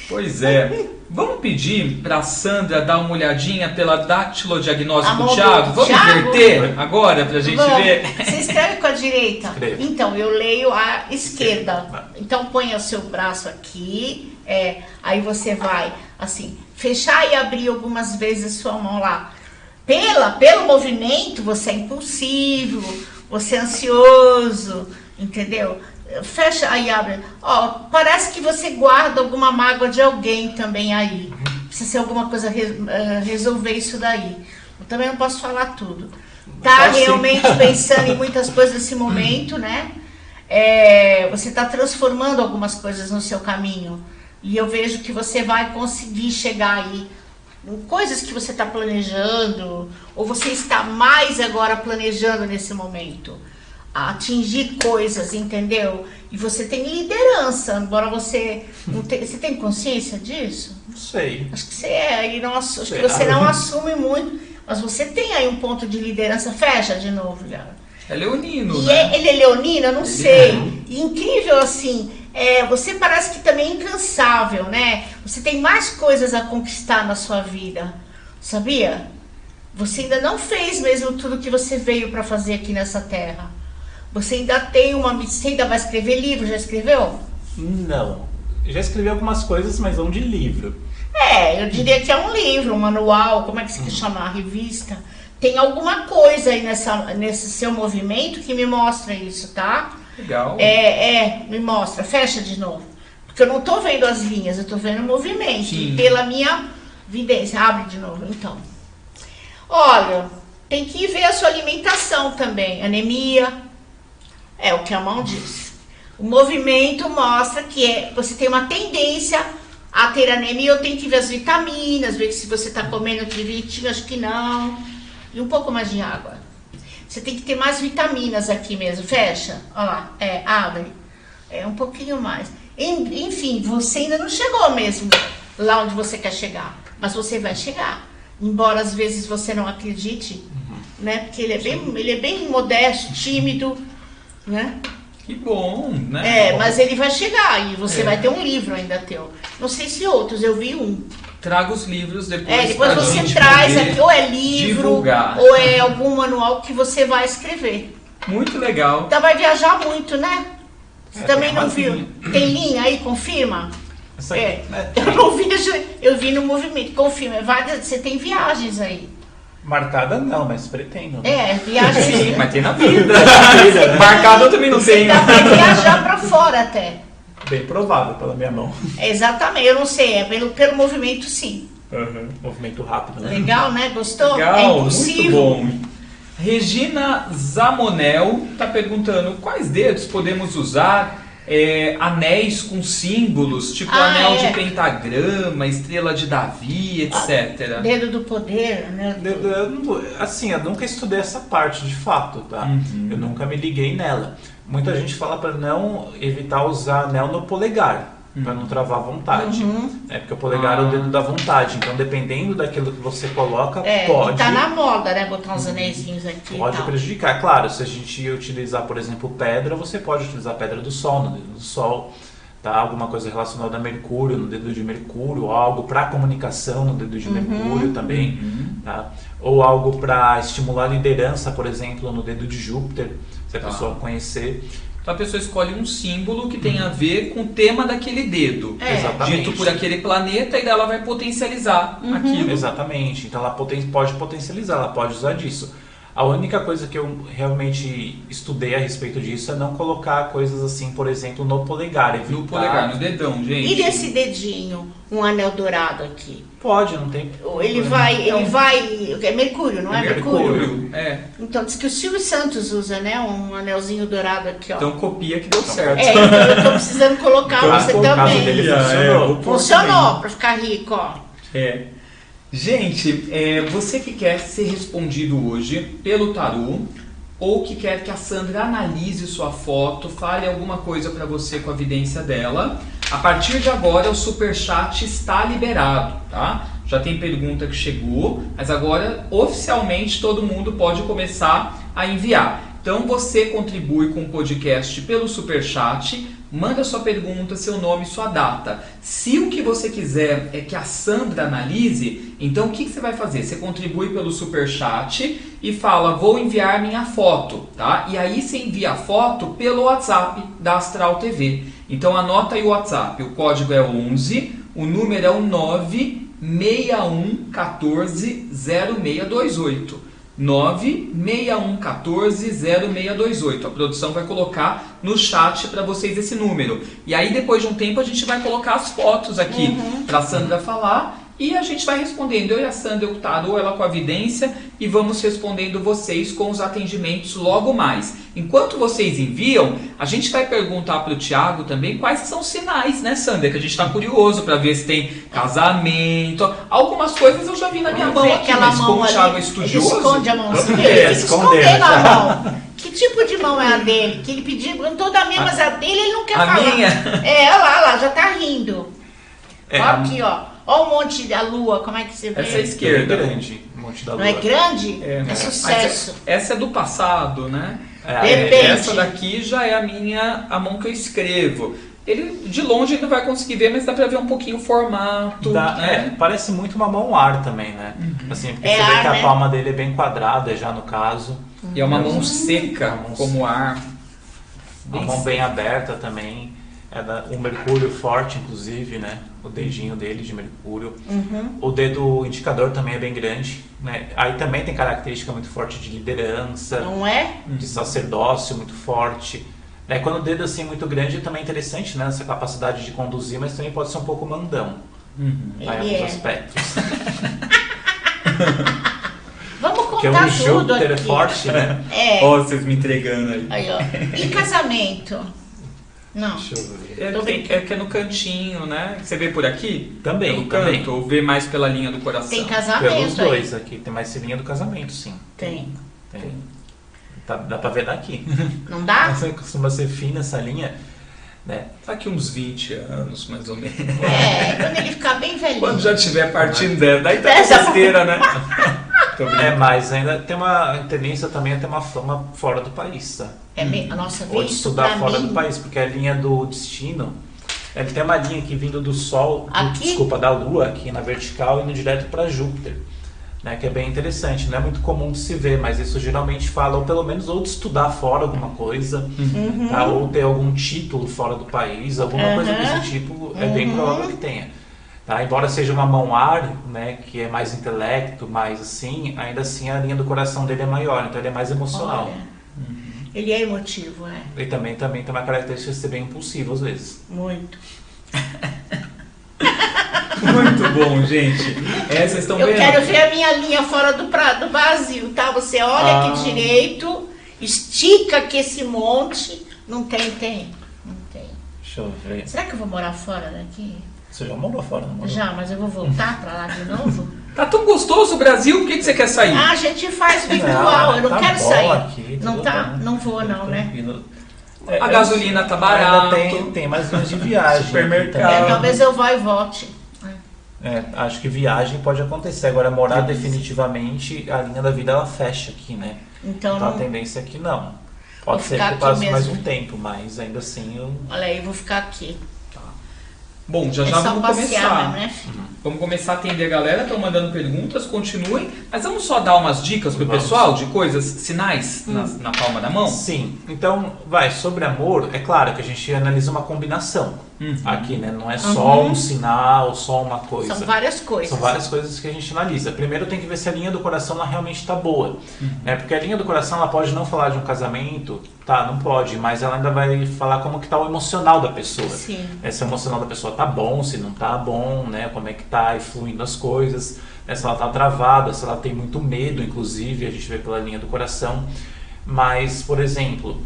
Pois é. Vamos pedir pra Sandra dar uma olhadinha pela A datilodiagnóstico mão do do Thiago? Vamos Thiago? inverter agora pra gente Vamos. ver? Você escreve com a direita? Escrevo. Então, eu leio a esquerda. Esquerda. Então, põe o seu braço aqui. Aí você vai, assim, fechar e abrir algumas vezes sua mão lá. Pelo movimento, você é impulsivo, você é ansioso, entendeu? Fecha aí, abre. Ó, parece que você guarda alguma mágoa de alguém também aí. Precisa ser alguma coisa, resolver isso daí. Eu também não posso falar tudo. Tá Pode sim. realmente pensando em muitas coisas nesse momento, né? Você está transformando algumas coisas no seu caminho. E eu vejo que você vai conseguir chegar aí. Coisas que você está planejando, ou você está mais agora planejando nesse momento. Atingir coisas, entendeu? E você tem liderança, embora você não você tem consciência disso? Não sei. Acho que você é, acho que você não assume muito, mas você tem aí um ponto de liderança. Fecha de novo, Liara. É leonino, E né? ele é leonino? Eu não sei. E incrível assim, você parece que também é incansável, né? Você tem mais coisas a conquistar na sua vida, sabia? Você ainda não fez mesmo tudo que você veio para fazer aqui nessa terra. Você ainda tem você ainda vai escrever livro, já escreveu? Não. Já escrevi algumas coisas, mas não de livro. Eu diria que é um livro, um manual, como é que se chama? A revista. Tem alguma coisa aí nesse seu movimento que me mostra isso, tá? Legal. Me mostra. Fecha de novo. Porque eu não tô vendo as linhas, eu tô vendo o movimento. Sim. E pela minha vidência. Abre de novo, então. Olha, tem que ver a sua alimentação também. Anemia. É o que a mão diz. O movimento mostra que você tem uma tendência a ter anemia. Eu tenho que ver as vitaminas, ver se você está comendo direitinho, acho que não. E um pouco mais de água. Você tem que ter mais vitaminas aqui mesmo. Fecha. Olha lá. Abre. Um pouquinho mais. Enfim, você ainda não chegou mesmo lá onde você quer chegar. Mas você vai chegar. Embora às vezes você não acredite, né? Porque ele é bem modesto, tímido, né? Que bom, né? Mas ele vai chegar e você vai ter um livro ainda teu. Não sei se outros, eu vi um. Traga os livros depois. Depois pra você gente traz poder aqui, ou é livro, divulgar. ou é algum manual que você vai escrever. Muito legal. Então vai viajar muito, né? Você também tem não umas viu? linhas. Tem linha aí, confirma? Isso aqui, né? Eu não vejo, eu vi no movimento, confirma. Você tem viagens aí. Marcada não, mas pretendo. Né? Viagens. Sim, mas tem na vida. né? Marcado eu também não Você tenho. ainda vai viajar pra fora até. Bem provável pela minha mão. Exatamente, eu não sei, pelo movimento sim. Movimento rápido, né? Legal, né? Gostou? Legal, É muito impossível. bom. Regina Zamonel está perguntando quais dedos podemos usar anéis com símbulos, tipo anel de pentagrama, estrela de Davi, etc. Dedo do poder, né? Assim, eu nunca estudei essa parte de fato, tá? Eu nunca me liguei nela. Muita gente fala para não evitar usar anel no polegar, para não travar a vontade. Porque o polegar é o dedo da vontade, então dependendo daquilo que você coloca, pode... Tá na moda, né? Botar uns anéisinhos aqui Pode e tal. prejudicar. Claro, se a gente utilizar, por exemplo, pedra, você pode utilizar a pedra do sol, no dedo do sol, tá? Alguma coisa relacionada a Mercúrio, no dedo de Mercúrio, algo para comunicação no dedo de Mercúrio também, tá? Ou algo para estimular a liderança, por exemplo, no dedo de Júpiter, se a pessoa conhecer. Então a pessoa escolhe um símbolo que tem a ver com o tema daquele dedo, Exatamente. dito por aquele planeta, e daí ela vai potencializar aquilo. Exatamente. Então ela pode potencializar, ela pode usar disso. A única coisa que eu realmente estudei a respeito disso é não colocar coisas assim, por exemplo, no polegar. Evitar... No polegar, no dedão, gente. E desse dedinho, um anel dourado aqui? Pode, não tem Ele vai... É Mercúrio, não é? Mercúrio. Então, diz que o Silvio Santos usa, né? Um anelzinho dourado aqui, ó. Então copia que deu certo. Então eu tô precisando colocar Então, você no caso também. dele funcionou. Funcionou pra ficar rico, ó. Gente, você que quer ser respondido hoje pelo tarô, ou que quer que a Sandra analise sua foto, fale alguma coisa para você com a vidência dela, a partir de agora o superchat está liberado, tá? Já tem pergunta que chegou, mas agora oficialmente todo mundo pode começar a enviar. Então você contribui com o podcast pelo Superchat, manda sua pergunta, seu nome, sua data. Se o que você quiser é que a Sandra analise, então o que você vai fazer? Você contribui pelo Superchat e fala, vou enviar minha foto, tá? E aí você envia a foto pelo WhatsApp da Astral TV. Então anota aí o WhatsApp, o código é 11, o número é o 961140628. 961140628. A produção vai colocar no chat para vocês esse número. E aí depois de um tempo a gente vai colocar as fotos aqui para a Sandra falar. E a gente vai respondendo, eu e a Sandra, eu com o tarô, ela com a vidência, e vamos respondendo vocês com os atendimentos logo mais. Enquanto vocês enviam, a gente vai perguntar para o Thiago também quais são os sinais, né, Sandra? Que a gente está curioso para ver se tem casamento. Algumas coisas eu já vi na minha mão aqui, mas como o Thiago é estudioso... Ele esconde a mãozinha, ele ele fica escondendo a mão. Que tipo de mão é a dele? Que ele pediu, perguntou da minha, mas a dele ele não quer falar. A minha? Olha lá, já tá rindo. Ó aqui, ó. Olha o monte da lua, como é que você vê? Essa é a esquerda. É grande, o Monte da Lua. Não é grande? É Mas sucesso. essa é do passado, né? Depende. Essa daqui já é a mão que eu escrevo. Ele de longe ainda vai conseguir ver, mas dá pra ver um pouquinho o formato. Né? Parece muito uma mão ar também, né? Assim, porque você vê ar, que a né? palma dele é bem quadrada já no caso. E é uma mão seca, Uma mão como ar. Uma mão bem aberta também. Um mercúrio forte, inclusive, né? O dedinho dele de mercúrio. O dedo indicador também é bem grande, né? Aí também tem característica muito forte de liderança, Não é? de sacerdócio muito forte. Quando o dedo assim é muito grande também é interessante, né? Essa capacidade de conduzir, mas também pode ser um pouco mandão. Em alguns aspectos. Vamos Porque contar o tudo Júpiter aqui. é forte, né? Ó, vocês me entregando aí. Aí, ó. E casamento? Não. Deixa eu ver. É que é no cantinho, né? Você vê por aqui? Também, Pelo canto, também. ou vê mais pela linha do coração? Tem casamento Pelos aí. dois aqui. Tem mais linha do casamento, sim. Tem. Dá pra ver daqui. Não dá? Essa costuma ser fina essa linha, né? Tá aqui uns 20 anos, mais ou menos. Quando ele ficar bem velhinho. Quando já estiver partindo dela. Daí tá besteira, né? Mas ainda tem uma tendência também a ter uma fama fora do país, tá? Nossa, Ou vê de isso estudar pra fora mim. do país, porque a linha do destino, ele tem uma linha aqui vindo do Sol, Aqui? da Lua, aqui na vertical, indo direto para Júpiter, né? Que é bem interessante, não é muito comum de se ver, mas isso geralmente fala, ou pelo menos, ou de estudar fora alguma coisa, tá? Ou ter algum título fora do país, alguma coisa desse tipo, é bem provável que tenha. Tá? Embora seja uma mão ar, né, que é mais intelecto, mais assim, ainda assim a linha do coração dele é maior, então ele é mais emocional. Olha, ele é emotivo, Ele também tem uma característica de ser bem impulsivo às vezes. Muito. Muito bom, gente. Vocês estão Eu vendo? quero ver a minha linha fora do Brasil, tá? Você olha aqui direito, estica aqui esse monte. Não tem. Não tem. Deixa eu ver. Será que eu vou morar fora daqui? Você já morou fora, não morou? Já, mas eu vou voltar pra lá de novo? Tá tão gostoso o Brasil, por que você quer sair? A gente faz virtual, eu não tá quero bom sair. aqui, Não tudo tá? bom. Não vou não, né? Tranquilo. A gasolina tá barata. Ainda tem mais linhas de viagem. Supermercado. aqui também. Talvez eu vá e volte. Acho que viagem pode acontecer. Agora, morar definitivamente, a linha da vida ela fecha aqui, né? Então a não. tendência é que não. Vou Pode ser ficar que aqui passe mais mesmo. um tempo, mas ainda assim eu... Olha aí, eu vou ficar aqui. Bom, já É só vamos passear começar. mesmo, né? Vamos começar a atender a galera, estão mandando perguntas, continuem. Mas vamos só dar umas dicas pro Vamos. pessoal de coisas, sinais na palma da mão? Sim, então, sobre amor, é claro que a gente analisa uma combinação aqui, né? Não é só um sinal, só uma coisa. São várias coisas. São várias coisas que a gente analisa. Primeiro tem que ver se a linha do coração ela realmente está boa. Né? Porque a linha do coração ela pode não falar de um casamento, tá? Não pode, mas ela ainda vai falar como que tá o emocional da pessoa. Sim. Se o emocional da pessoa tá bom, se não tá bom, né? Como é que tá fluindo as coisas, né? Se ela tá travada, se ela tem muito medo, inclusive, a gente vê pela linha do coração. Mas, por exemplo,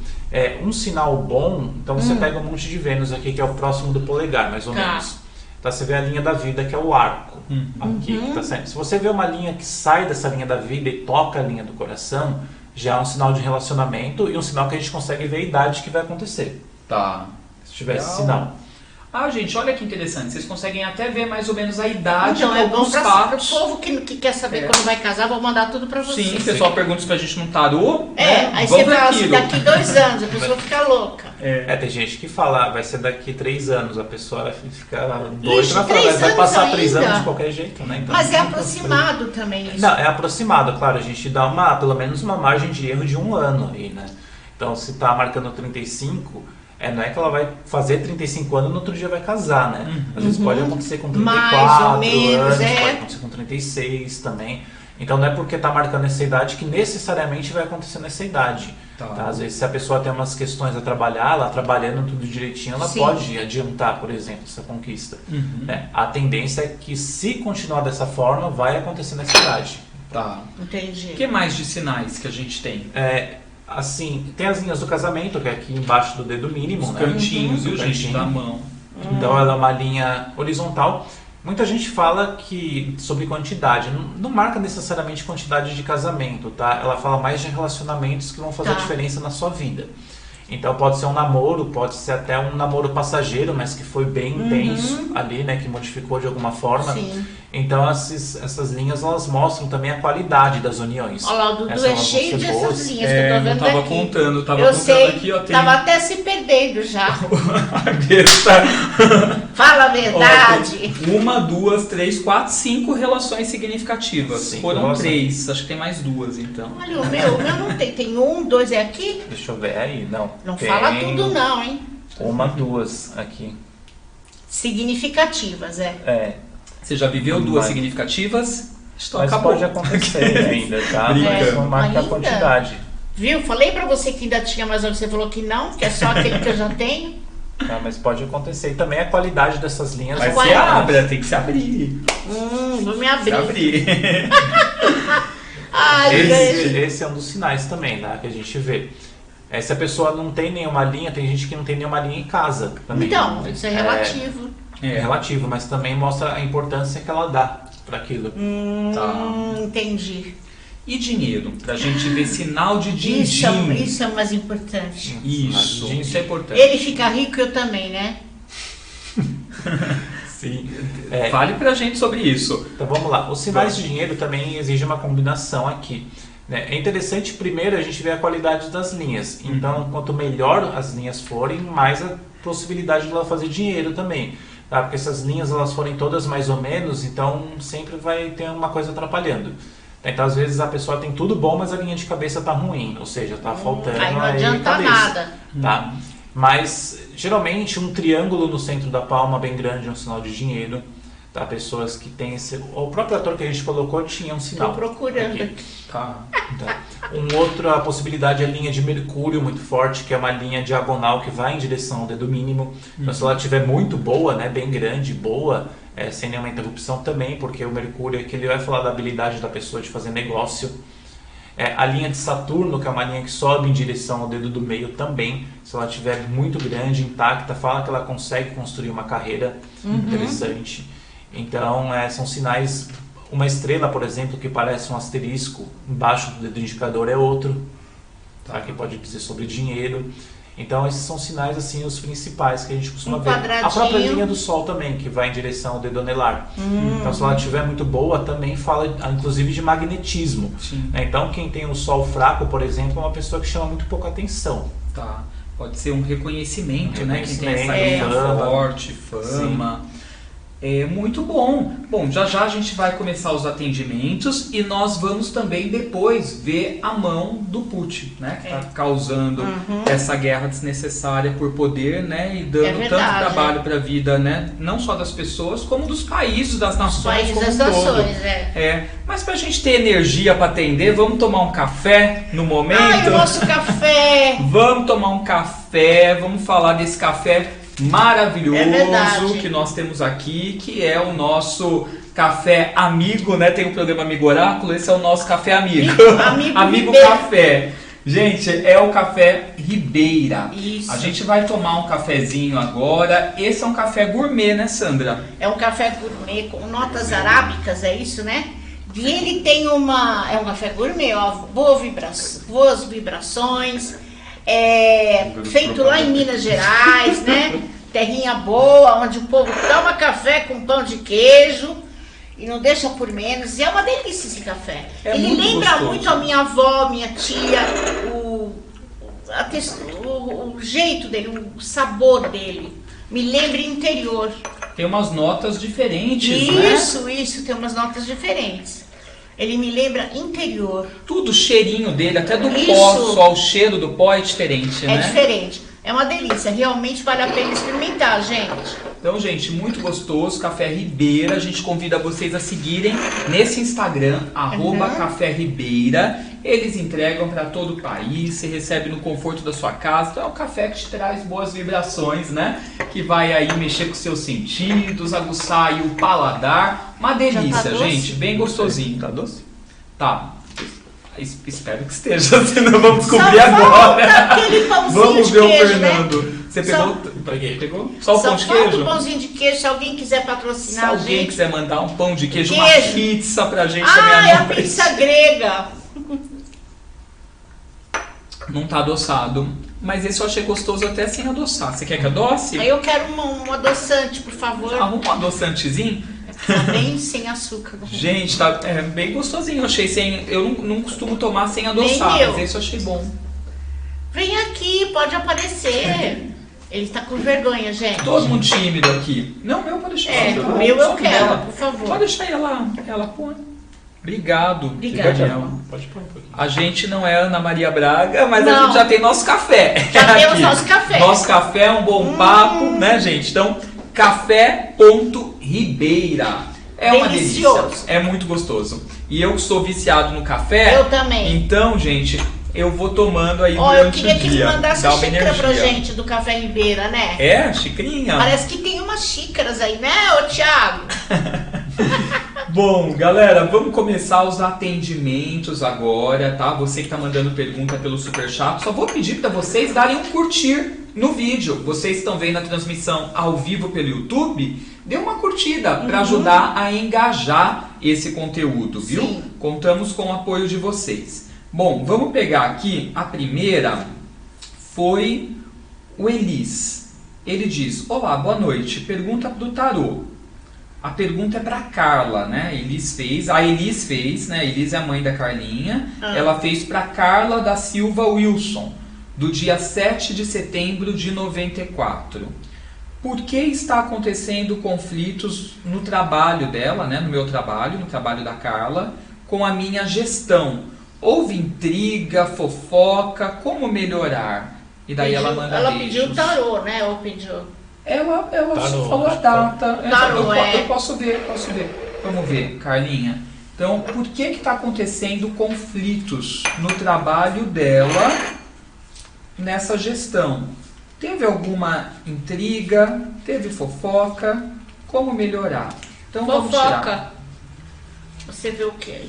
um sinal bom, então você pega um monte de Vênus aqui, que é o próximo do polegar, mais ou menos. Tá, você vê a linha da vida, que é o arco. Aqui, que tá saindo. Se você vê uma linha que sai dessa linha da vida e toca a linha do coração, já é um sinal de relacionamento e um sinal que a gente consegue ver a idade que vai acontecer. Tá. Se tiver esse Legal. sinal. Ah, gente, olha que interessante, vocês conseguem até ver mais ou menos a idade Então de é bom alguns para o fatos. povo que quer saber quando vai casar, vou mandar tudo para você. Sim, o pessoal pergunta isso pra gente no tarô. Aí você fala assim, daqui 2 anos, a pessoa fica louca. Tem gente que fala, vai ser daqui 3 anos, a pessoa vai ficar doida, Ixi, vai passar 3 ainda. anos de qualquer jeito, né? Então, Mas é aproximado também isso. Não, é aproximado, claro, a gente dá pelo menos uma margem de erro de 1 ano aí, né? Então, se tá marcando 35, não é que ela vai fazer 35 anos e no outro dia vai casar, né? Às vezes pode acontecer com 34 mais ou menos, anos, pode acontecer com 36 também. Então não é porque tá marcando essa idade que necessariamente vai acontecer nessa idade. Tá? Às vezes se a pessoa tem umas questões a trabalhar, ela trabalhando tudo direitinho, ela pode adiantar, por exemplo, essa conquista. Né? A tendência é que se continuar dessa forma, vai acontecer nessa idade. Tá. Entendi. O que mais de sinais que a gente tem? Assim, tem as linhas do casamento, que é aqui embaixo do dedo mínimo, Os né? cantinhos, viu, gente, Cantinho. da mão. Então ela é uma linha horizontal. Muita gente fala sobre quantidade, não marca necessariamente quantidade de casamento, tá? Ela fala mais de relacionamentos que vão fazer a diferença na sua vida. Então pode ser um namoro, pode ser até um namoro passageiro, mas que foi bem intenso ali, né? Que modificou de alguma forma. Sim. Então essas linhas, elas mostram também a qualidade das uniões. Olha lá, o Dudu é cheio dessas linhas que eu tô vendo eu tava aqui. contando, Eu sei, aqui, ó. tava até se perdendo já. A besta. Fala a verdade. Ó, 1, 2, 3, 4, 5 relações significativas. 5 Foram relações. 3, acho que tem mais 2 então. Olha, o meu não tem. Tem 1, 2 é aqui? Deixa eu ver aí, Não tem fala tudo não, hein? 1, 2 aqui. Significativas, Você já viveu 2 Mas- significativas? Então Mas acabou. pode acontecer ainda, tá? Brinca. Mas não marca a Ainda. quantidade. Viu? Falei pra você que ainda tinha, mas você falou que não, que é só aquele que eu já tenho. Tá? Mas pode acontecer. E também a qualidade dessas linhas. Mas Ué. se abra, tem que se abrir. Vou me Se abrir. abrir. Ai, gente. Esse é um dos sinais também, né, que a gente vê. Se a pessoa não tem nenhuma linha, tem gente que não tem nenhuma linha em casa também. Então, isso é relativo. É relativo, mas também mostra a importância que ela dá para aquilo. Entendi. E dinheiro? Pra gente ver sinal de din-din. Isso é o mais importante. Isso Din-din. é importante. Ele fica rico, eu também, né? Sim. Fale pra gente sobre isso. Então vamos lá. Os sinais de dinheiro também exigem uma combinação aqui. Né? É interessante primeiro a gente ver a qualidade das linhas. Então, quanto melhor as linhas forem, mais a possibilidade de ela fazer dinheiro também. Tá? Porque se as linhas elas forem todas mais ou menos, então sempre vai ter uma coisa atrapalhando. Então, às vezes a pessoa tem tudo bom, mas a linha de cabeça está ruim. Ou seja, está faltando Aí não a adianta cabeça. nada. Tá? Mas, geralmente, um triângulo no centro da palma bem grande é um sinal de dinheiro. Tá? Pessoas que têm esse... O próprio ator que a gente colocou tinha um sinal. Tô procurando aqui. aqui. Tá. Tá. A possibilidade é a linha de Mercúrio muito forte, que é uma linha diagonal que vai em direção ao dedo mínimo. Então, se ela estiver muito boa, né, bem grande, boa, sem nenhuma interrupção também, porque o Mercúrio é que ele vai falar da habilidade da pessoa de fazer negócio. A linha de Saturno, que é uma linha que sobe em direção ao dedo do meio também, se ela estiver muito grande, intacta, fala que ela consegue construir uma carreira interessante. Então, são sinais. Uma estrela, por exemplo, que parece um asterisco embaixo do dedo indicador é outro, tá? Que pode dizer sobre dinheiro. Então, esses são sinais, assim, os principais que a gente costuma ver. A própria linha do Sol também, que vai em direção ao dedo anelar. Então, se ela estiver muito boa, também fala, inclusive, de magnetismo. Né? Então, quem tem o Sol fraco, por exemplo, é uma pessoa que chama muito pouca atenção. Tá. Pode ser um reconhecimento, né? Quem tem essa Reconhecimento, linha fama. forte, fama. Muito bom. Bom, já já a gente vai começar os atendimentos e nós vamos também depois ver a mão do Putin, né? Que está causando essa guerra desnecessária por poder, né? E dando tanto trabalho para a vida, né? Não só das pessoas, como dos países, das nações como um todo. Mas para a gente ter energia para atender, vamos tomar um café no momento? Ai, o nosso café! Vamos tomar um café, vamos falar desse café maravilhoso que nós temos aqui, que é o nosso café amigo, né? Tem o programa Amigo Oráculo, esse é o nosso café amigo. Amigo Café. Gente, é o café Ribeira. Isso. A gente vai tomar um cafezinho agora. Esse é um café gourmet, né, Sandra? É um café gourmet com notas arábicas, é isso, né? E ele tem é um café gourmet, ó, boas vibrações, feito lá em Minas Gerais, né? terrinha boa, onde o povo toma café com pão de queijo e não deixa por menos. E é uma delícia esse café. Ele lembra gostoso. muito a minha avó, minha tia, o jeito dele, o sabor dele. Me lembra interior. Tem umas notas diferentes, né? Isso, tem umas notas diferentes. Ele me lembra interior. Tudo, o cheirinho dele, até do Isso. pó, só o cheiro do pó é diferente, né? É diferente. É uma delícia. Realmente vale a pena experimentar, gente. Então, gente, muito gostoso, Café Ribeira. A gente convida vocês a seguirem nesse Instagram, @Café Ribeira. Eles entregam para todo o país, você recebe no conforto da sua casa. Então é um café que te traz boas vibrações, né? Que vai aí mexer com seus sentidos, aguçar aí o paladar. Uma delícia, doce? gente, bem gostosinho. Tá doce? Tá. Espero que esteja, senão vamos descobrir agora. Aquele pãozinho Vamos de ver queijo, o Fernando. Você pegou? Pegou? Só o pão de falta queijo? o pãozinho de queijo, se alguém quiser Se patrocinar a alguém gente. quiser mandar um pão de queijo, uma Queijo. pizza pra gente Ah, é a meia-noite. pizza grega. Não tá adoçado. Mas esse eu achei gostoso até sem adoçar. Você quer que adoce? Aí eu quero um adoçante, por favor. Arruma um adoçantezinho. Tá bem sem açúcar. Gente, tá bem gostosinho. Eu achei sem. Eu não costumo tomar sem adoçar, Nem eu. mas esse eu achei bom. Vem aqui, pode aparecer. Ele tá com vergonha, gente. Todo mundo tímido aqui. Não, meu pode deixar. É, Só o meu eu só quero, dela. por favor. Pode deixar ela põe. Obrigado. Obrigada. Daniel. Pode pôr um pouquinho. A gente não é Ana Maria Braga, mas a Não. gente já tem nosso café. Já temos Aqui. nosso café. Nosso café é um bom papo, né, gente? Então, café.ribeira. É uma Delicioso. delícia. É muito gostoso. E eu que sou viciado no café. Eu também. Então, gente, eu vou tomando aí Ó, eu durante queria o que dia. ele mandasse Dá a uma xícara pra energia. gente do Café Ribeira, né? É, xicrinha? Parece que tem umas xícaras aí, né, ô Thiago? Bom, galera, vamos começar os atendimentos agora, tá? Você que tá mandando pergunta pelo Superchat, só vou pedir para vocês darem um curtir no vídeo. Vocês estão vendo a transmissão ao vivo pelo YouTube? Dê uma curtida para ajudar a engajar esse conteúdo, viu? Sim. Contamos com o apoio de vocês. Bom, vamos pegar aqui, a primeira foi o Elis. Ele diz: olá, boa noite, pergunta pro tarô. A pergunta é para Carla, né? A Elis fez, né? A Elis é a mãe da Carlinha. Ela fez para Carla da Silva Wilson, do dia 7 de setembro de 94. Por que está acontecendo conflitos no trabalho dela, né? No meu trabalho, no trabalho da Carla, com a minha gestão? Houve intriga, fofoca, como melhorar? E daí ela manda Ela beijos. pediu tarô, né? Ou pediu... Ela Tarô, falou a acho que data. Tarô, Eu posso ver. Vamos ver, Carlinha. Então, por que está acontecendo conflitos no trabalho dela nessa gestão? Teve alguma intriga? Teve fofoca? Como melhorar? Então, vamos tirar. Fofoca. Você vê o quê?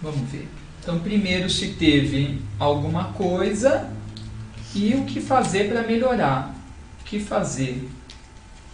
Vamos ver. Então, primeiro se teve alguma coisa e o que fazer para melhorar. O que fazer?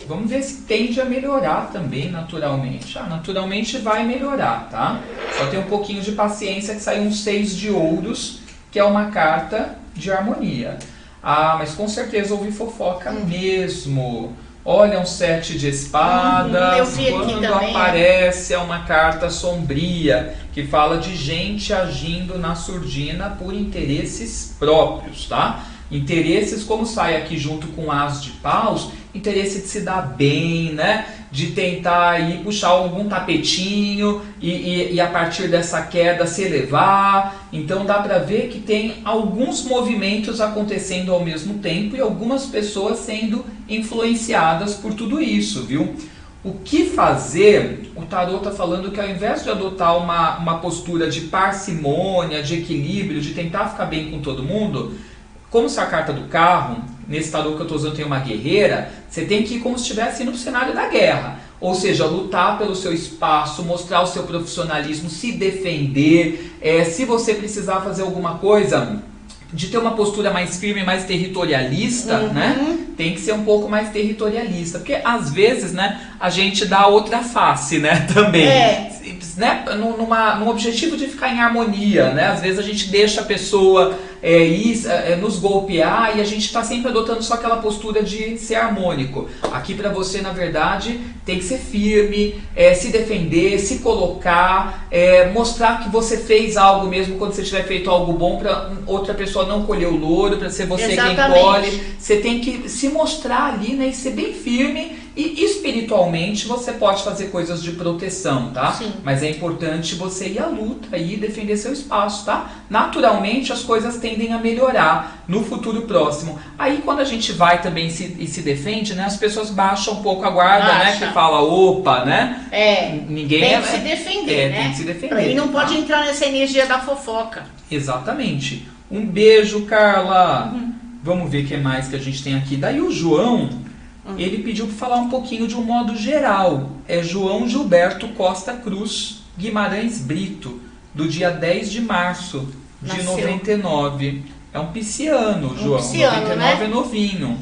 Vamos ver se tende a melhorar também, naturalmente. Naturalmente vai melhorar, tá? Só tem um pouquinho de paciência que saiu um 6 de ouros, que é uma carta de harmonia. Mas com certeza houve fofoca mesmo. Olha, um 7 de espadas. Eu vi aqui Quando também, aparece é uma carta sombria, que fala de gente agindo na surdina por interesses próprios, tá? Interesses, como sai aqui junto com as de paus, interesse de se dar bem, né? De tentar aí puxar algum tapetinho e a partir dessa queda se elevar. Então dá para ver que tem alguns movimentos acontecendo ao mesmo tempo e algumas pessoas sendo influenciadas por tudo isso, viu? O que fazer? O tarô está falando que ao invés de adotar uma postura de parcimônia, de equilíbrio, de tentar ficar bem com todo mundo, como se a carta do carro, nesse tarô que eu estou usando tem uma guerreira, você tem que ir como se estivesse no cenário da guerra. Ou seja, lutar pelo seu espaço, mostrar o seu profissionalismo, se defender. Se você precisar fazer alguma coisa, de ter uma postura mais firme, mais territorialista, né? Tem que ser um pouco mais territorialista. Porque às vezes, né, a gente dá outra face, né, também. Né, num objetivo de ficar em harmonia, né? Às vezes a gente deixa a pessoa nos golpear, e a gente está sempre adotando só aquela postura de ser harmônico. Aqui para você, na verdade, tem que ser firme, se defender, se colocar, mostrar que você fez algo mesmo quando você tiver feito algo bom, para outra pessoa não colher o louro, para ser você quem colhe. Você tem que se mostrar ali, né, e ser bem firme. E espiritualmente você pode fazer coisas de proteção, tá? Sim. Mas é importante você ir à luta e defender seu espaço, tá? Naturalmente as coisas tendem a melhorar no futuro próximo. Aí quando a gente vai também e se defende, né? As pessoas baixam um pouco a guarda, né? Que fala, opa, né? Ninguém tem que se defender, né? Tem que se defender. E não pode entrar nessa energia da fofoca. Exatamente. Um beijo, Carla. Vamos ver o que mais que a gente tem aqui. Daí o João... Ele pediu para falar um pouquinho de um modo geral. É João Gilberto Costa Cruz Guimarães Brito, do dia 10 de março de 99. É um pisciano, João. 99, né? É novinho.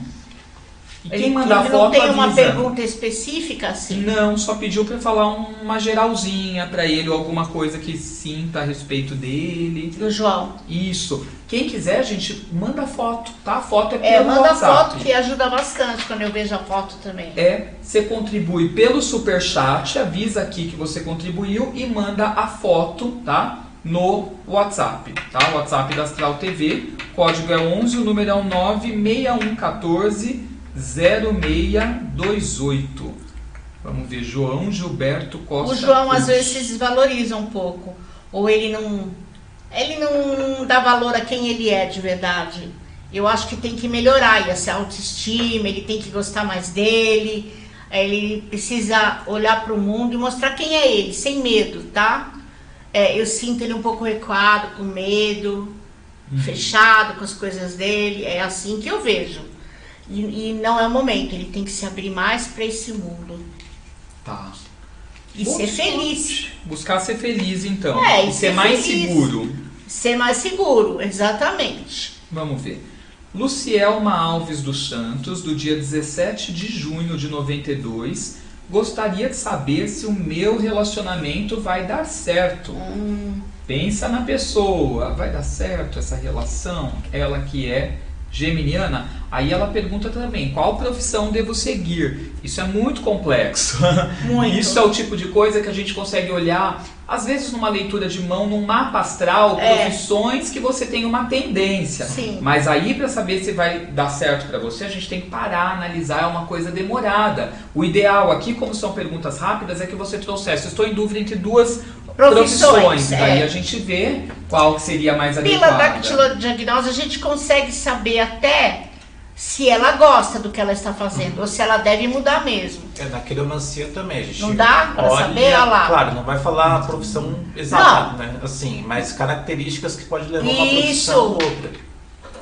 E quem manda a foto não tem uma avisa. Pergunta específica assim? Não, só pediu para falar uma geralzinha para ele, ou alguma coisa que sinta a respeito dele. Do João. Isso. Quem quiser, gente, manda foto, tá? A foto é pelo manda WhatsApp. foto, que ajuda bastante quando eu vejo a foto também. Você contribui pelo Superchat, avisa aqui que você contribuiu e manda a foto, tá? No WhatsApp, tá? O WhatsApp da Astral TV, código é 11, o número é 96114 0628. Vamos ver, João Gilberto Costa. O João Cruz. às vezes se desvaloriza um pouco, ou ele não dá valor a quem ele é de verdade. Eu acho que tem que melhorar essa autoestima, ele tem que gostar mais dele, ele precisa olhar para o mundo e mostrar quem é ele, sem medo, tá? Eu sinto ele um pouco recuado, com medo, fechado com as coisas dele, é assim que eu vejo. E não é o momento, ele tem que se abrir mais para esse mundo. Tá. E ser feliz. Buscar ser feliz, então. E ser mais feliz. seguro. Ser mais seguro, exatamente. Vamos ver. Lucielma Alves dos Santos, do dia 17 de junho de 92, gostaria de saber se o meu relacionamento vai dar certo. Pensa na pessoa, vai dar certo essa relação? Ela que é geminiana. Aí ela pergunta também, qual profissão devo seguir? Isso é muito complexo. Muito. Isso é o tipo de coisa que a gente consegue olhar, às vezes numa leitura de mão, num mapa astral, profissões que você tem uma tendência. Sim. Mas aí, para saber se vai dar certo para você, a gente tem que parar, analisar, é uma coisa demorada. O ideal aqui, como são perguntas rápidas, é que você trouxesse, estou em dúvida entre duas profissões. Daí a gente vê qual que seria mais adequada. Pela dactilodiagnose, a gente consegue saber até se ela gosta do que ela está fazendo, ou se ela deve mudar mesmo. Na quiromancia também, a gente não dá para saber? Olha lá. Claro, não vai falar a profissão exata, né? Assim, mas características que pode levar uma profissão ou outra.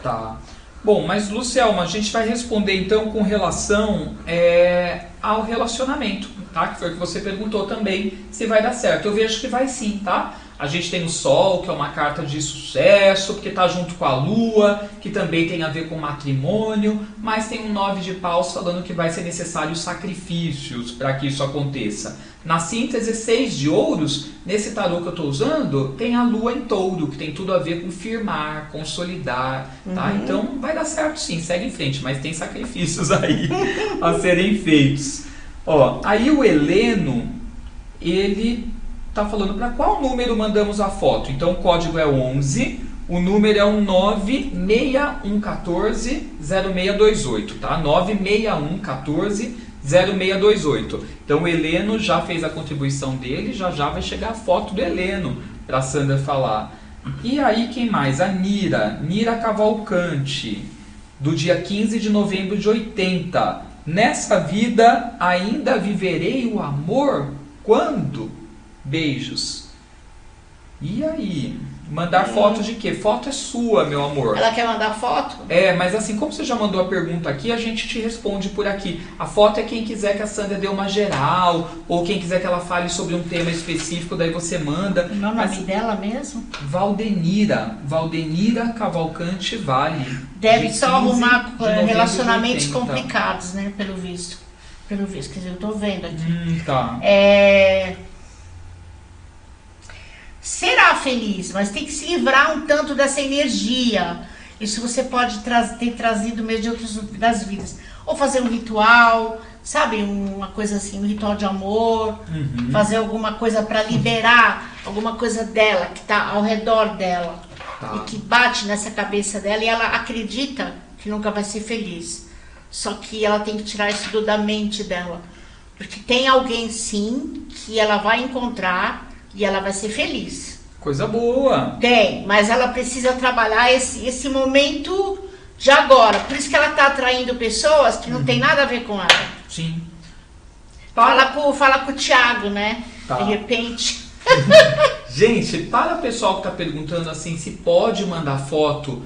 Tá. Bom, mas Lucielma, a gente vai responder então com relação ao relacionamento, tá? Que foi o que você perguntou também, se vai dar certo. Eu vejo que vai sim, tá? A gente tem o Sol, que é uma carta de sucesso, porque está junto com a Lua, que também tem a ver com matrimônio, mas tem um 9 de paus falando que vai ser necessário sacrifícios para que isso aconteça. Na síntese, 6 de ouros, nesse tarô que eu estou usando, tem a Lua em touro, que tem tudo a ver com firmar, consolidar, tá? Então vai dar certo sim, segue em frente, mas tem sacrifícios aí a serem feitos. Aí o Heleno, ele tá falando para qual número mandamos a foto. Então o código é 11, o número é 961140628, tá? 961140628. Então o Heleno já fez a contribuição dele, já vai chegar a foto do Heleno para a Sandra falar. E aí quem mais? A Nira Cavalcante, do dia 15 de novembro de 80. Nessa vida ainda viverei o amor? Quando? Beijos. E aí? Mandar foto de quê? Foto é sua, meu amor. Ela quer mandar foto? Mas assim, como você já mandou a pergunta aqui, a gente te responde por aqui. A foto é quem quiser que a Sandra dê uma geral, ou quem quiser que ela fale sobre um tema específico, daí você manda. Não é o nome dela mesmo? Valdenira Cavalcante Vale. Deve só arrumar relacionamentos complicados, né? Pelo visto. Quer dizer, eu tô vendo aqui. Tá. será feliz, mas tem que se livrar um tanto dessa energia. Isso você pode ter trazido mesmo de outras das vidas. Ou fazer um ritual, sabe? Uma coisa assim, um ritual de amor. Fazer alguma coisa para liberar alguma coisa dela, que está ao redor dela. E que bate nessa cabeça dela e ela acredita que nunca vai ser feliz. Só que ela tem que tirar isso da mente dela. Porque tem alguém sim que ela vai encontrar e ela vai ser feliz. Coisa boa. Tem, mas ela precisa trabalhar esse momento de agora. Por isso que ela está atraindo pessoas que não tem nada a ver com ela. Sim. Fala com o Thiago, né? Tá. De repente. Gente, para o pessoal que está perguntando assim, se pode mandar foto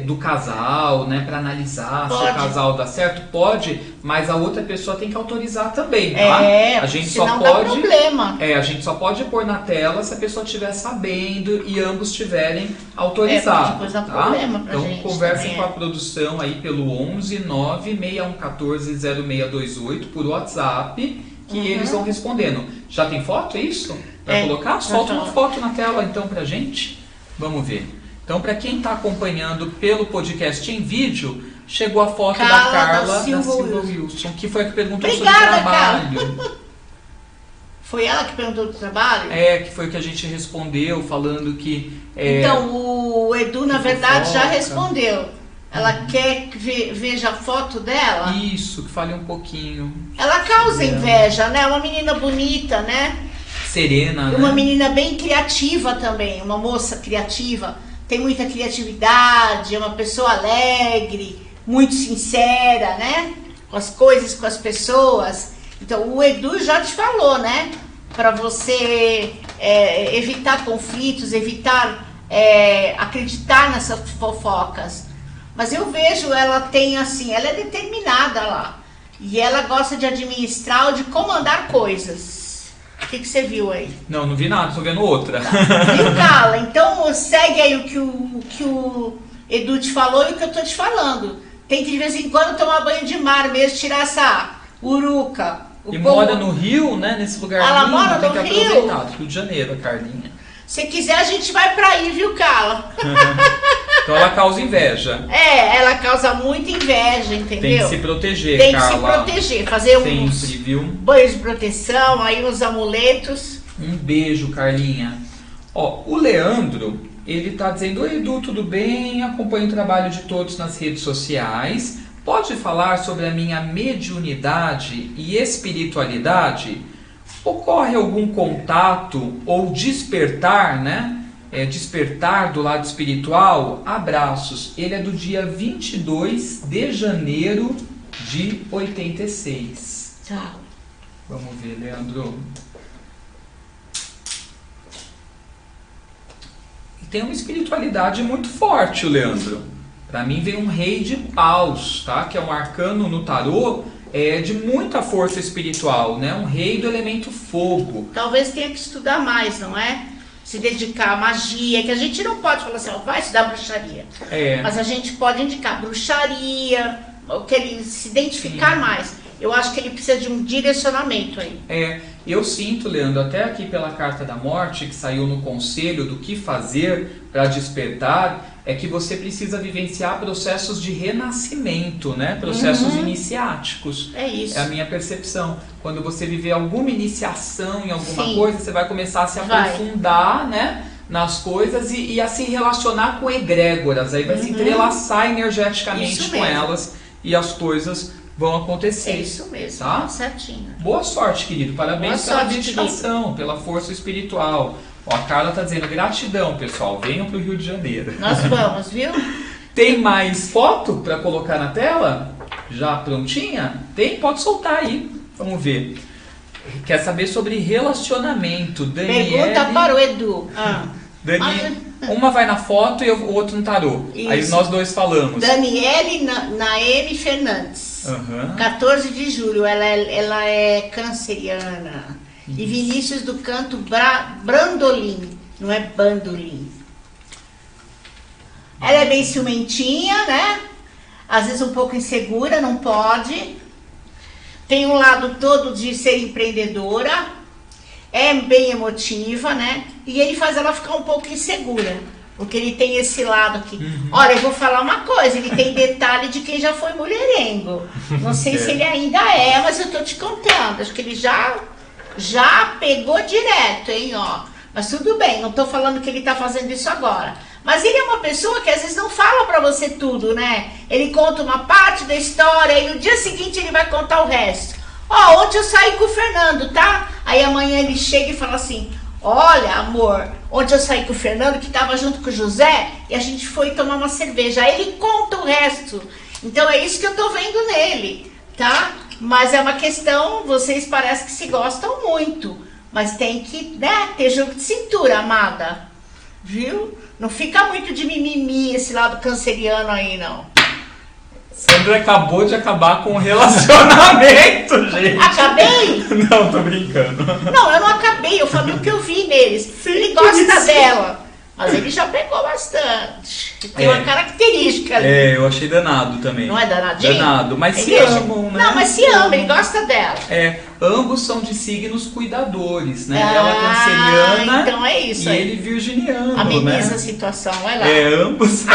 do casal, né, para analisar se o casal dá certo, pode, mas a outra pessoa tem que autorizar também, tá? A gente só dá problema. A gente só pode pôr na tela se a pessoa estiver sabendo e ambos tiverem autorizado, depois dá tá? problema pra então gente conversem também, com a produção aí pelo 11 96114 0628 por WhatsApp, que eles vão respondendo. Já tem foto, é isso? Para colocar? Solta uma foto na tela então pra gente. Vamos ver. Então, para quem está acompanhando pelo podcast em vídeo, chegou a foto da Carla da Silva Wilson, que foi a que perguntou sobre o trabalho. Foi ela que perguntou do trabalho? Que foi o que a gente respondeu, falando que... Então, o Edu, na verdade, já respondeu. Ela quer que veja a foto dela? Isso, que fale um pouquinho. Ela causa inveja, né? Uma menina bonita, né? Serena, uma menina bem criativa também, uma moça criativa. Tem muita criatividade, é uma pessoa alegre, muito sincera, né? Com as coisas, com as pessoas. Então, o Edu já te falou, né? Para você evitar conflitos, evitar acreditar nessas fofocas. Mas eu vejo, ela tem assim, ela é determinada lá. E ela gosta de administrar ou de comandar coisas. O que você viu aí? Não vi nada, tô vendo outra. Viu, Carla? Então segue aí o que o Edu te falou e o que eu tô te falando. Tem que de vez em quando tomar banho de mar mesmo, tirar essa uruca. Mora no Rio, né? Nesse lugar ela lindo, mora tem no que Rio? aproveitar. Rio de Janeiro, a Carlinha. Se quiser, a gente vai pra aí, viu, Carla? Então ela causa inveja. Ela causa muita inveja, entendeu? Tem que se proteger, Tem Carla. que se proteger, fazer uns banhos de proteção, aí uns amuletos. Um beijo, Carlinha. Ó, o Leandro, ele tá dizendo: oi, Edu, tudo bem? Acompanho o trabalho de todos nas redes sociais. Pode falar sobre a minha mediunidade e espiritualidade? Ocorre algum contato ou despertar, né? Despertar do lado espiritual? Abraços. Ele é do dia 22 de janeiro de 86. Tá. Vamos ver, Leandro. E tem uma espiritualidade muito forte, o Leandro. Para mim vem um rei de paus, tá? Que é um arcano no tarô de muita força espiritual, né? Um rei do elemento fogo. Talvez tenha que estudar mais, não é? Se dedicar à magia, que a gente não pode falar assim, ó, vai estudar bruxaria. Mas a gente pode indicar bruxaria, que ele se identificar mais. Eu acho que ele precisa de um direcionamento aí. Eu sinto, Leandro, até aqui pela Carta da Morte, que saiu no conselho do que fazer para despertar, é que você precisa vivenciar processos de renascimento, né? Processos iniciáticos. É isso. É a minha percepção. Quando você viver alguma iniciação em alguma coisa, você vai começar a se aprofundar, né? Nas coisas e a se relacionar com egrégoras. Aí vai se entrelaçar energeticamente com elas e as coisas vão acontecer. É isso mesmo, tá? Certinho. Boa sorte, querido. Parabéns pela dedicação, pela força espiritual. Ó, a Carla tá dizendo gratidão, pessoal. Venham pro Rio de Janeiro. Nós vamos, viu? Tem mais foto para colocar na tela? Já prontinha? Tem? Pode soltar aí. Vamos ver. Quer saber sobre relacionamento. Daniele... Pergunta para o Edu. Uma vai na foto e o outro no tarô. Isso. Aí nós dois falamos. Daniele Naeme Fernandes. 14 de julho. Ela é canceriana. E Vinícius do Canto Brandolim. Não é Bandolim. Ela é bem ciumentinha, né? Às vezes um pouco insegura, não pode. Tem um lado todo de ser empreendedora. é bem emotiva, né? E ele faz ela ficar um pouco insegura. Porque ele tem esse lado aqui. Olha, eu vou falar uma coisa, ele tem detalhe de quem já foi mulherengo. Não sei se ele ainda é, mas eu tô te contando. Acho que ele já pegou direto, hein, ó. Mas tudo bem, não tô falando que ele tá fazendo isso agora. Mas ele é uma pessoa que às vezes não fala pra você tudo, né? Ele conta uma parte da história e no dia seguinte ele vai contar o resto. Ó, ontem eu saí com o Fernando, tá? Aí amanhã ele chega e fala assim: olha, amor, ontem eu saí com o Fernando, que estava junto com o José, e a gente foi tomar uma cerveja. Aí ele conta o resto. Então é isso que eu tô vendo nele, tá? Mas é uma questão, vocês parecem que se gostam muito. Mas tem que, né, ter jogo de cintura, amada. Viu? Não fica muito de mimimi esse lado canceriano aí, não. Sandra acabou de acabar com o relacionamento, gente. Acabei? Não, tô brincando. Não, eu não acabei, eu falei o que eu vi neles. Sim, ele gosta isso. dela, mas ele já pegou bastante. Tem uma característica ali. É, eu achei danado também. Não é danadinho? Danado, mas Ele se amam, né? Não, mas se ama, ele gosta dela. É, ambos são de signos cuidadores, né? Ela canceriana então é isso e aí. ele virginiano, Ameniza né? a situação, vai lá. É, ambos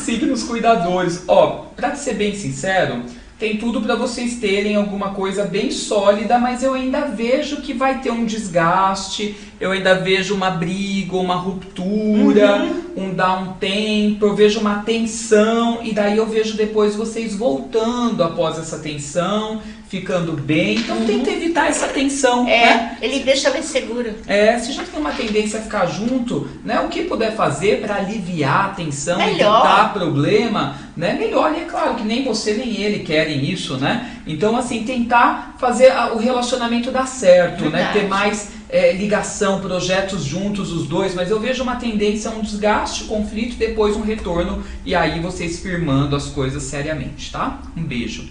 signos cuidadores. Ó, pra ser bem sincero, tem tudo pra vocês terem alguma coisa bem sólida, mas eu ainda vejo que vai ter um desgaste, eu ainda vejo uma briga, uma ruptura, um dar um tempo, eu vejo uma tensão, e daí eu vejo depois vocês voltando após essa tensão, ficando bem. Então tenta evitar essa tensão, né? Ele deixa ela insegura. Se já tem uma tendência a ficar junto, né, o que puder fazer para aliviar a tensão, Melhor. evitar problema, né, melhor. E é claro que nem você nem ele querem isso, né? Então, assim, tentar fazer o relacionamento dar certo, né? Verdade. Ter mais ligação, projetos juntos os dois, mas eu vejo uma tendência a um desgaste, conflito, depois um retorno, e aí vocês firmando as coisas seriamente, tá? Um beijo.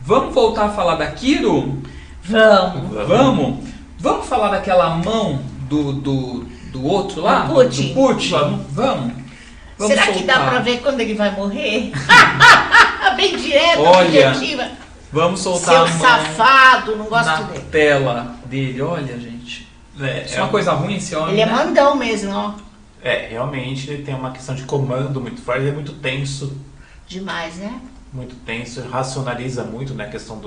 Vamos voltar a falar da Kiro? Vamos. Vamos falar daquela mão do outro lá? Do Putin. Do Putin? Vamos. Será que dá soltar. pra ver quando ele vai morrer? Bem direto, Olha, objetiva. Vamos soltar Seu a mão safado, não gosto na dele. tela dele. Olha, gente. Isso é uma coisa ruim esse homem, Ele é né? mandão mesmo, ó. Realmente ele tem uma questão de comando muito forte, ele é muito tenso. Demais, né? Muito tenso, racionaliza muito, né, a questão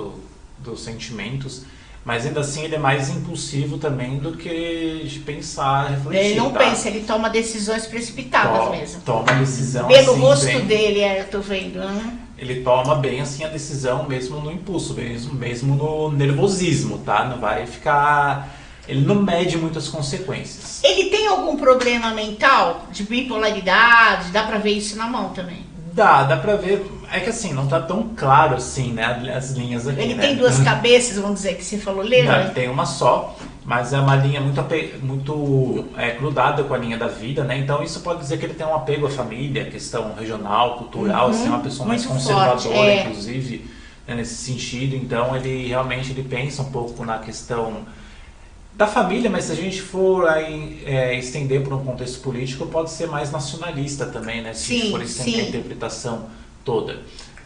dos sentimentos, mas ainda assim ele é mais impulsivo também do que de pensar, refletir. Ele não tá? pensa, ele toma decisões precipitadas mesmo. Toma decisão Pelo assim, rosto bem, dele, eu tô vendo. ele toma bem assim a decisão mesmo no impulso, mesmo no nervosismo, tá? Não vai ficar... Ele não mede muitas consequências. Ele tem algum problema mental de bipolaridade? Dá pra ver isso na mão também. Dá pra ver. É que assim, não tá tão claro assim, né, as linhas aqui, Ele né? tem duas cabeças, vamos dizer, que você falou, Não, lembra? ele tem uma só, mas é uma linha muito grudada com a linha da vida, né? Então isso pode dizer que ele tem um apego à família, questão regional, cultural, assim, uma pessoa mais muito conservadora, forte, inclusive, né, nesse sentido. Então ele realmente pensa um pouco na questão da família, mas se a gente for aí, estender por um contexto político, pode ser mais nacionalista também, né? Se a gente for estender a interpretação toda.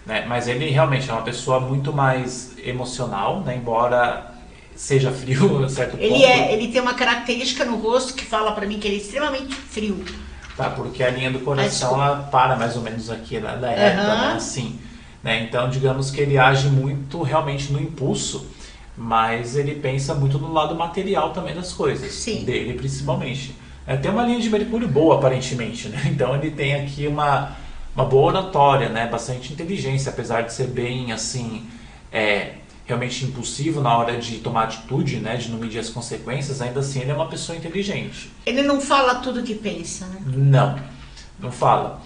Né? Mas ele realmente é uma pessoa muito mais emocional, né? Embora seja frio a certo ponto. Ele tem uma característica no rosto que fala pra mim que ele é extremamente frio. Tá, porque a linha do coração ela para mais ou menos aqui na época, né? Assim, né? Então, digamos que ele age muito realmente no impulso, mas ele pensa muito no lado material também das coisas. Sim. Dele principalmente. Tem uma linha de Mercúrio boa, aparentemente, né? Então ele tem aqui uma boa oratória, né? Bastante inteligência, apesar de ser bem, assim, realmente impulsivo na hora de tomar atitude, né? De não medir as consequências, ainda assim ele é uma pessoa inteligente. Ele não fala tudo que pensa, né? Não fala.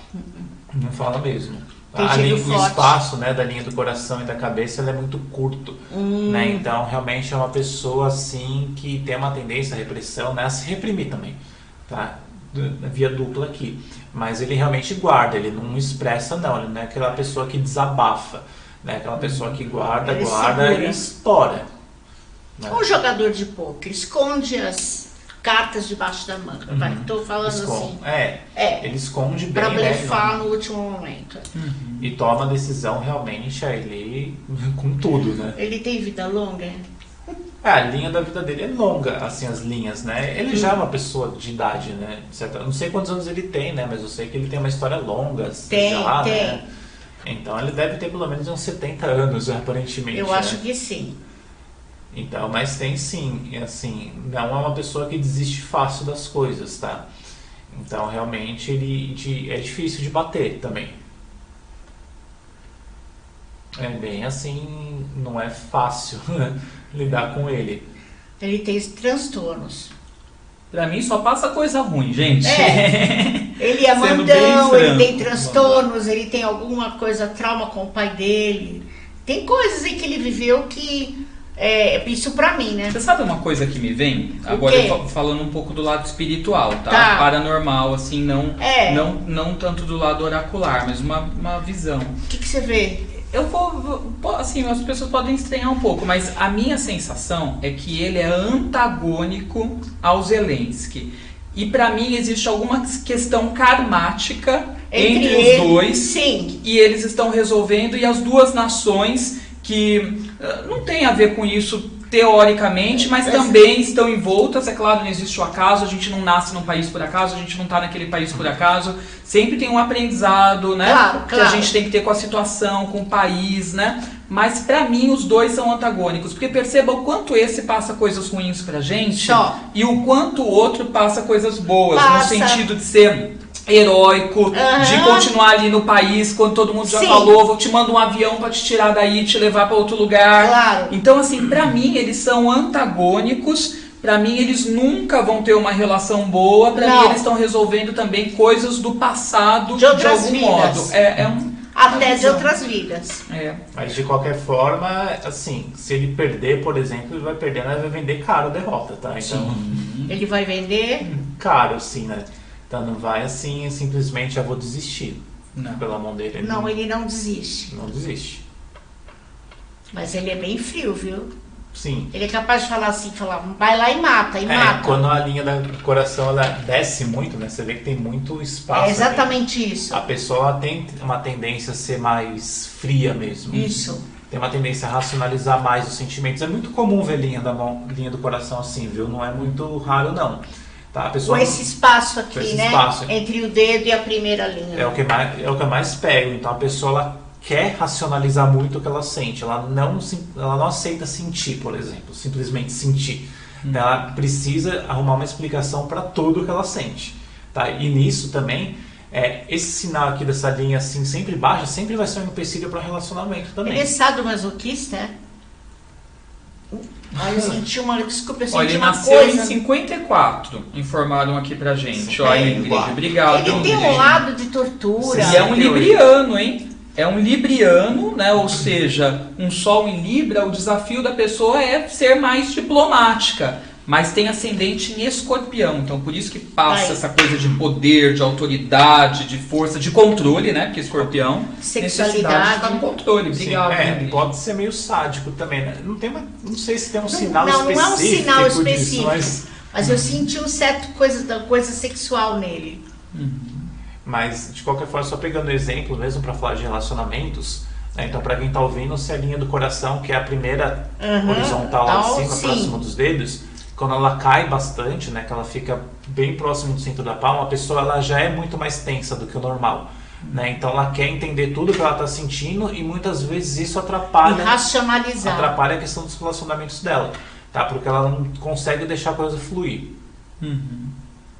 Não fala mesmo. O forte. espaço, né, da linha do coração e da cabeça ela é muito curto, né? Então realmente é uma pessoa assim que tem uma tendência à repressão, né, a se reprimir também, tá? Via dupla aqui, mas ele realmente guarda, ele não expressa não, ele não é aquela pessoa que desabafa, né? Aquela pessoa que guarda e estoura, né? Um jogador de pôquer esconde as cartas debaixo da manga. Tô falando assim. Ele esconde bem, pra né? blefar no último momento. E toma a decisão realmente ali com tudo, né? Ele tem vida longa? A linha da vida dele é longa, assim, as linhas, né? Ele já é uma pessoa de idade, né? Eu não sei quantos anos ele tem, né? Mas eu sei que ele tem uma história longa tem. Né? Então ele deve ter pelo menos uns 70 anos, aparentemente. Eu acho que sim. Então, mas tem sim, assim, não é uma pessoa que desiste fácil das coisas, tá? Então, realmente, é difícil de bater também. É bem assim, não é fácil lidar com ele. Ele tem transtornos. Pra mim só passa coisa ruim, gente. Ele é Sendo mandão, bem ele tem franco. transtornos, ele tem alguma coisa, trauma com o pai dele. Tem coisas aí que ele viveu que... isso pra mim, né? Você sabe uma coisa que me vem? O Agora quê? falando um pouco do lado espiritual, tá? Tá. Paranormal, assim, não tanto do lado oracular, mas uma visão. O que você vê? Eu assim, as pessoas podem estranhar um pouco, mas a minha sensação é que ele é antagônico ao Zelensky. E pra mim existe alguma questão karmática entre os dois. Sim. E eles estão resolvendo, e as duas nações que não tem a ver com isso teoricamente, mas também estão envoltas. É claro, não existe o acaso, a gente não nasce num país por acaso, a gente não está naquele país por acaso, sempre tem um aprendizado, né? Claro. Que a gente tem que ter com a situação, com o país, né? Mas pra mim os dois são antagônicos, porque perceba o quanto esse passa coisas ruins pra gente e o quanto o outro passa coisas boas, no sentido de ser heróico, de continuar ali no país quando todo mundo já falou, vou te mandar um avião pra te tirar daí, te levar pra outro lugar. Claro. Então assim, pra mim eles são antagônicos, pra mim eles nunca vão ter uma relação boa, pra mim eles estão resolvendo também coisas do passado de algum modo. Até de outras vidas. Mas de qualquer forma, assim, se ele perder, por exemplo, ele vai perder, mas vai vender caro a derrota, tá? Então, ele vai vender caro, sim, né? Então não vai assim, simplesmente já vou desistir. Não. Pela mão dele. Não, ele não desiste. Não desiste. Mas ele é bem frio, viu? Sim. Ele é capaz de falar assim, vai lá e mata, mata. Quando a linha do coração ela desce muito, né? Você vê que tem muito espaço. É exatamente ali. isso. A pessoa ela tem uma tendência a ser mais fria mesmo. Isso. Tem uma tendência a racionalizar mais os sentimentos. É muito comum ver linha do coração assim, viu? Não é muito raro, não. Tá? A pessoa com esse espaço aqui, esse né? Espaço. Entre o dedo e a primeira linha. É o que eu mais pego. Então a pessoa ela quer racionalizar muito o que ela sente. Ela não aceita sentir, por exemplo. Simplesmente sentir. Ela precisa arrumar uma explicação para tudo que ela sente. Tá? E nisso também, esse sinal aqui dessa linha assim, sempre baixa, sempre vai ser um empecilho para relacionamento também. Ele é sadomasoquista, é? Eu senti uma... Desculpa, eu senti Olha, ele uma nasceu coisa... em 54, informaram aqui pra gente. Olha, Ingrid, obrigado. Ele tem um lado de tortura. E é um libriano, hein? É um libriano, né? Ou seja, um sol em Libra, o desafio da pessoa é ser mais diplomática. Mas tem ascendente em Escorpião, então por isso que passa essa coisa de poder, de autoridade, de força, de controle, né? Porque Escorpião, sexualidade, está no controle. Obrigado. Pode ser meio sádico também, né? Não sei se tem um sinal específico. Não é um sinal específico, disso, mas eu senti um certo coisa sexual nele. Mas, de qualquer forma, só pegando exemplo mesmo para falar de relacionamentos, né? Então, para quem está ouvindo, se a linha do coração, que é a primeira horizontal lá de cima, próximo dos dedos, quando ela cai bastante, né, que ela fica bem próximo do centro da palma, a pessoa ela já é muito mais tensa do que o normal. Né? Então ela quer entender tudo que ela está sentindo e muitas vezes isso atrapalha a questão dos relacionamentos dela, tá? Porque ela não consegue deixar a coisa fluir.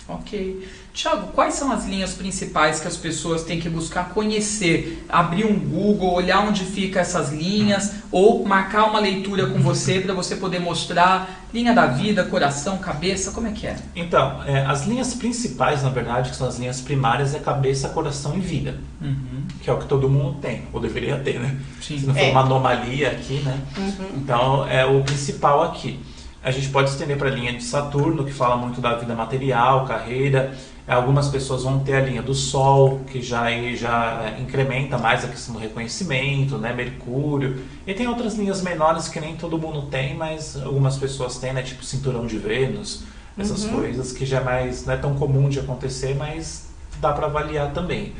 Ok. Thiago, quais são as linhas principais que as pessoas têm que buscar conhecer? Abrir um Google, olhar onde ficam essas linhas, ou marcar uma leitura com você para você poder mostrar linha da vida, coração, cabeça, como é que é? Então, as linhas principais, na verdade, que são as linhas primárias, é cabeça, coração e vida. Que é o que todo mundo tem, ou deveria ter, né? Sim. Se não for uma anomalia aqui, né? Então, é o principal aqui. A gente pode estender para a linha de Saturno, que fala muito da vida material, carreira. Algumas pessoas vão ter a linha do Sol, que já incrementa mais a questão do reconhecimento, né? Mercúrio. E tem outras linhas menores que nem todo mundo tem, mas algumas pessoas têm, né? Tipo cinturão de Vênus, essas coisas que já não é tão comum de acontecer, mas dá para avaliar também.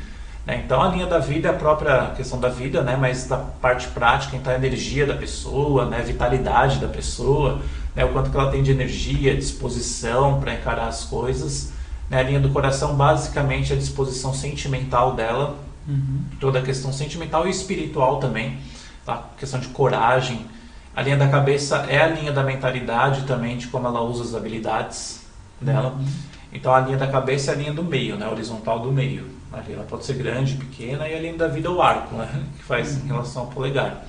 Então a linha da vida é a própria questão da vida, né? Mas da parte prática, então a energia da pessoa, né? A vitalidade da pessoa. né, o quanto que ela tem de energia, disposição para encarar as coisas. Né, a linha do coração, basicamente, é a disposição sentimental dela, toda a questão sentimental e espiritual também, tá? Questão de coragem. A linha da cabeça é a linha da mentalidade também, de como ela usa as habilidades dela. Então a linha da cabeça é a linha do meio, né? A horizontal do meio. Ali ela pode ser grande, pequena, e a linha da vida é o arco, né? Que faz em relação ao polegar.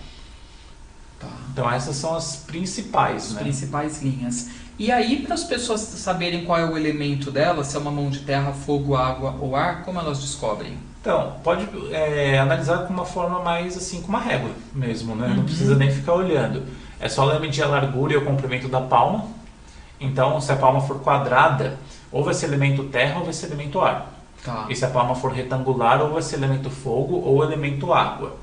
Tá. Então essas são as principais, As né? principais linhas. E aí, para as pessoas saberem qual é o elemento dela, se é uma mão de terra, fogo, água ou ar, como elas descobrem? Então, pode analisar com uma forma mais assim, com uma régua mesmo, né? Não precisa nem ficar olhando. É só medir a largura e o comprimento da palma. Então, se a palma for quadrada, ou vai ser elemento terra ou vai ser elemento ar. Tá. E se a palma for retangular, ou vai ser elemento fogo ou elemento água.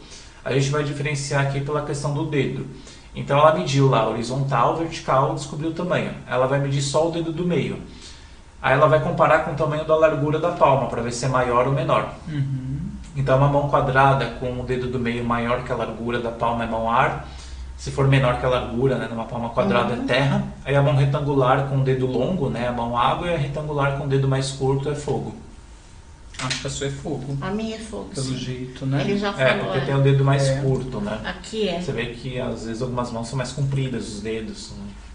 A gente vai diferenciar aqui pela questão do dedo. Então ela mediu lá horizontal, vertical, descobriu o tamanho. Ela vai medir só o dedo do meio. Aí ela vai comparar com o tamanho da largura da palma, para ver se é maior ou menor. Então uma mão quadrada com o dedo do meio maior que a largura da palma é mão ar. Se for menor que a largura, né, numa palma quadrada é terra. Aí a mão retangular com o dedo longo, né, a mão água, e a retangular com o dedo mais curto é fogo. Acho que a sua é fogo. A minha é fogo, Pelo sim. jeito, né? Ele já falou. Porque tem o dedo mais curto, né? Aqui é. Você vê que às vezes algumas mãos são mais compridas, os dedos.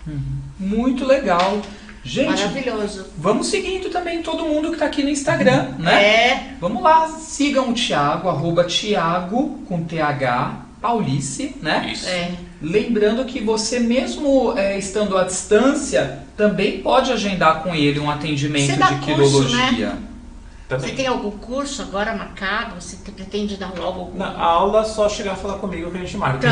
Né? Muito legal. Gente, Maravilhoso. vamos seguindo também todo mundo que está aqui no Instagram, né? É. Vamos lá, sigam o Thiago, @Thiago com TH, Paulice, né? Isso. É. Lembrando que você mesmo estando à distância, também pode agendar com ele um atendimento Você dá de curso, quirologia. Também. Você tem algum curso agora marcado? Você pretende dar logo algum? Na aula, só chegar a falar comigo que a gente marca.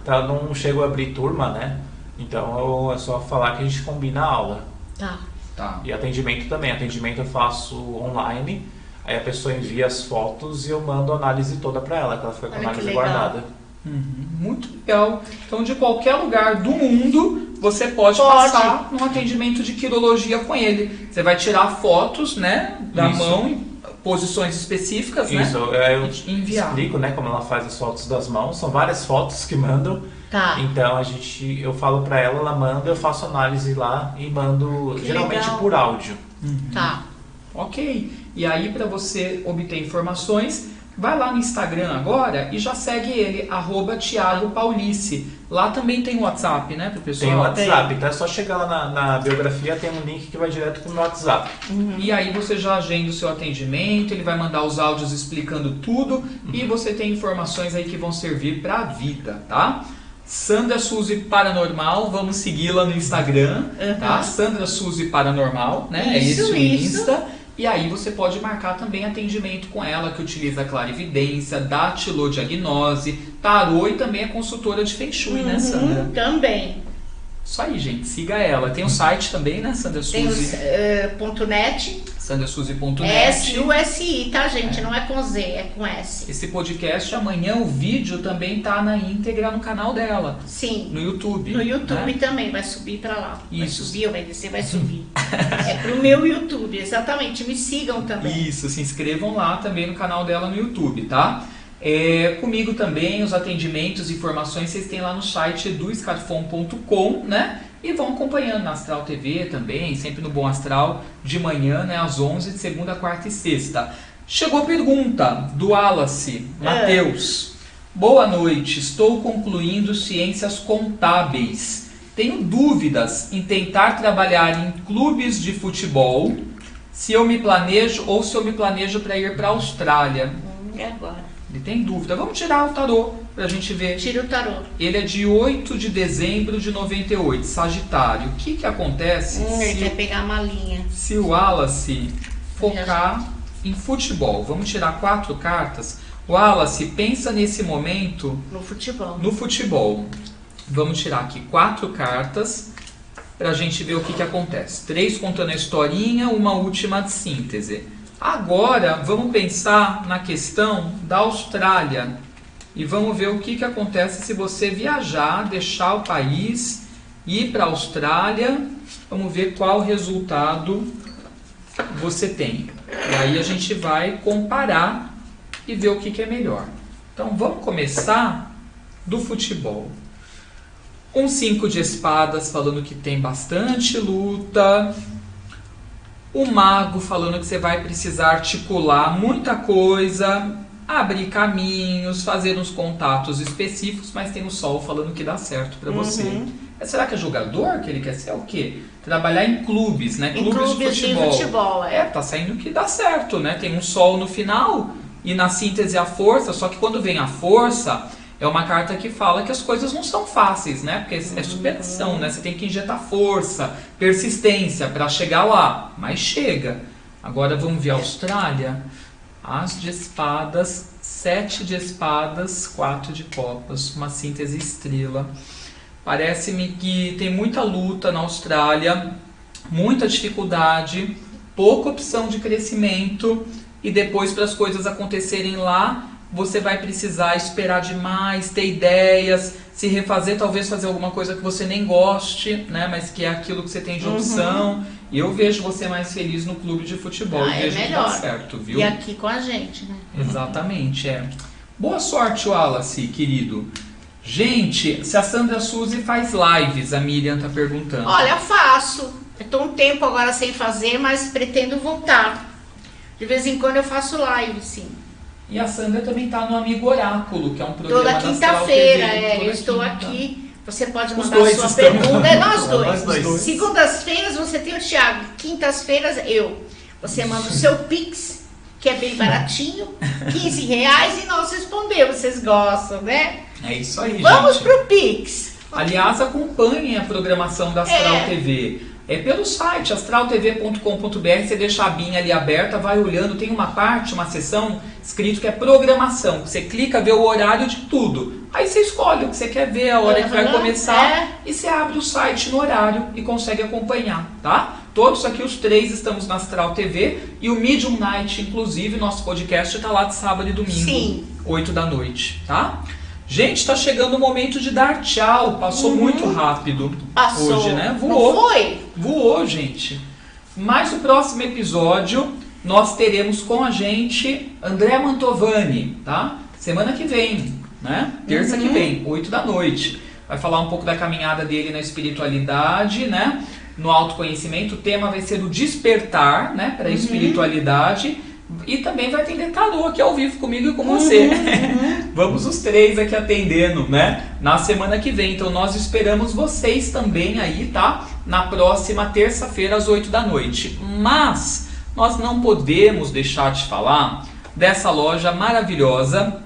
Tá. Não chego a abrir turma, né? Então é só falar que a gente combina a aula. Tá. Tá. E atendimento também. Atendimento eu faço online. Aí a pessoa envia as fotos e eu mando a análise toda para ela, que ela fica com a Olha que análise legal. guardada. Muito legal. Então, de qualquer lugar do mundo, você pode passar num atendimento de quirologia com ele. Você vai tirar fotos, né, da Isso. mão em posições específicas, Isso, né? eu E enviar. explico, né, como ela faz as fotos das mãos. São várias fotos que mandam. Tá. Então eu falo para ela, ela manda, eu faço análise lá e mando Que geralmente legal. por áudio. Tá. Ok. E aí, para você obter informações, vai lá no Instagram agora e já segue ele, @Thiago Paulice. Lá também tem o WhatsApp, né, pro pessoal? Tem o WhatsApp, então é só chegar lá na biografia, tem um link que vai direto pro meu WhatsApp. E aí você já agenda o seu atendimento, ele vai mandar os áudios explicando tudo e você tem informações aí que vão servir para a vida, tá? Sandra Suzy Paranormal, vamos segui-la no Instagram, tá? Sandra Suzy Paranormal, né? Isso, é esse o isso. Insta. E aí você pode marcar também atendimento com ela, que utiliza a clarividência, datilodiagnose, tarô e também é consultora de Feng Shui, né, Sandra? Também. Isso aí, gente, siga ela. Tem o site também, né, Sandra Tem Suzy? o .net, sandrasuzy.net. SUSI, tá, gente? Não é com Z, é com S. Esse podcast, amanhã o vídeo também tá na íntegra no canal dela, Sim. no YouTube. No YouTube né? também, vai subir pra lá. Vai Isso. subir ou vai descer, vai subir. É pro meu YouTube, exatamente. Me sigam também. Isso, se inscrevam lá também no canal dela no YouTube, tá? Comigo também, os atendimentos, informações vocês têm lá no site eduscarfon.com, né? E vão acompanhando na Astral TV também, sempre no Bom Astral, de manhã, né? Às 11, de segunda, quarta e sexta. Chegou a pergunta do Wallace Matheus. Boa noite, estou concluindo ciências contábeis. Tenho dúvidas em tentar trabalhar em clubes de futebol, se eu me planejo ou se eu me planejo para ir para a Austrália. E agora? Ele tem dúvida. Vamos tirar o tarô pra gente ver. Tira o tarô. Ele é de 8 de dezembro de 98, Sagitário. O que que acontece Ele quer pegar a malinha. se o Wallace focar em futebol? Vamos tirar 4 cartas. Wallace, pensa nesse momento No futebol. no futebol. Vamos tirar aqui 4 cartas pra gente ver o que que acontece. 3 contando a historinha, uma última de síntese. Agora, vamos pensar na questão da Austrália e vamos ver o que que acontece se você viajar, deixar o país, ir para a Austrália. Vamos ver qual resultado você tem. E aí a gente vai comparar e ver o que que é melhor. Então, vamos começar do futebol. Um 5 de espadas falando que tem bastante luta. O mago falando que você vai precisar articular muita coisa, abrir caminhos, fazer uns contatos específicos, mas tem o sol falando que dá certo para você. Será que é jogador que ele quer ser? É o quê? Trabalhar em clubes, né? Clubes de futebol. Tá saindo que dá certo, né? Tem um sol no final e na síntese a força, só que quando vem a força, é uma carta que fala que as coisas não são fáceis, né? Porque é superação, né? Você tem que injetar força, persistência para chegar lá, mas chega. Agora vamos ver a Austrália. As de espadas, 7 de espadas, 4 de copas, uma síntese estrela. Parece-me que tem muita luta na Austrália, muita dificuldade, pouca opção de crescimento e depois para as coisas acontecerem lá, você vai precisar esperar demais, ter ideias, se refazer, talvez fazer alguma coisa que você nem goste, né? Mas que é aquilo que você tem de opção. E eu vejo você mais feliz no clube de futebol. Vejo que dá certo, viu? E aqui com a gente, né? Exatamente, Boa sorte, Wallace, querido. Gente, se a Sandra Suzy faz lives, a Miriam tá perguntando. Olha, faço. Eu tô um tempo agora sem fazer, mas pretendo voltar. De vez em quando eu faço live, sim. E a Sandra também tá no Amigo Oráculo, que é um programa toda quinta-feira, eu estou aqui. Você pode mandar a sua pergunta. Nós dois. Segundas-feiras você tem o Thiago. Quintas-feiras eu. Você manda o seu Pix, que é bem baratinho, R$15, e nós respondemos. Vocês gostam, né? É isso aí, Vamos gente. pro Pix. Aliás, acompanhem a programação da Astral TV. É pelo site astraltv.com.br, você deixa a abinha ali aberta, vai olhando, tem uma parte, uma seção escrito que é programação. Você clica, vê o horário de tudo. Aí você escolhe o que você quer ver, a hora que vai começar, e você abre o site no horário e consegue acompanhar, tá? Todos aqui, os 3, estamos na Astral TV e o Medium Night, inclusive, nosso podcast está lá de sábado e domingo, 8 da noite, tá? Gente, está chegando o momento de dar tchau. Passou muito rápido. Passou. Hoje, né? Voou. Não foi? Voou, gente. Mas o próximo episódio nós teremos com a gente André Mantovani, tá? Semana que vem, né? Terça que vem, 8 da noite. Vai falar um pouco da caminhada dele na espiritualidade, né? No autoconhecimento. O tema vai ser o despertar, né? Para a espiritualidade. E também vai atender tarô aqui ao vivo comigo e com você. Vamos os 3 aqui atendendo, né? Na semana que vem. Então nós esperamos vocês também aí, tá? Na próxima terça-feira às 8 da noite. Mas nós não podemos deixar de falar dessa loja maravilhosa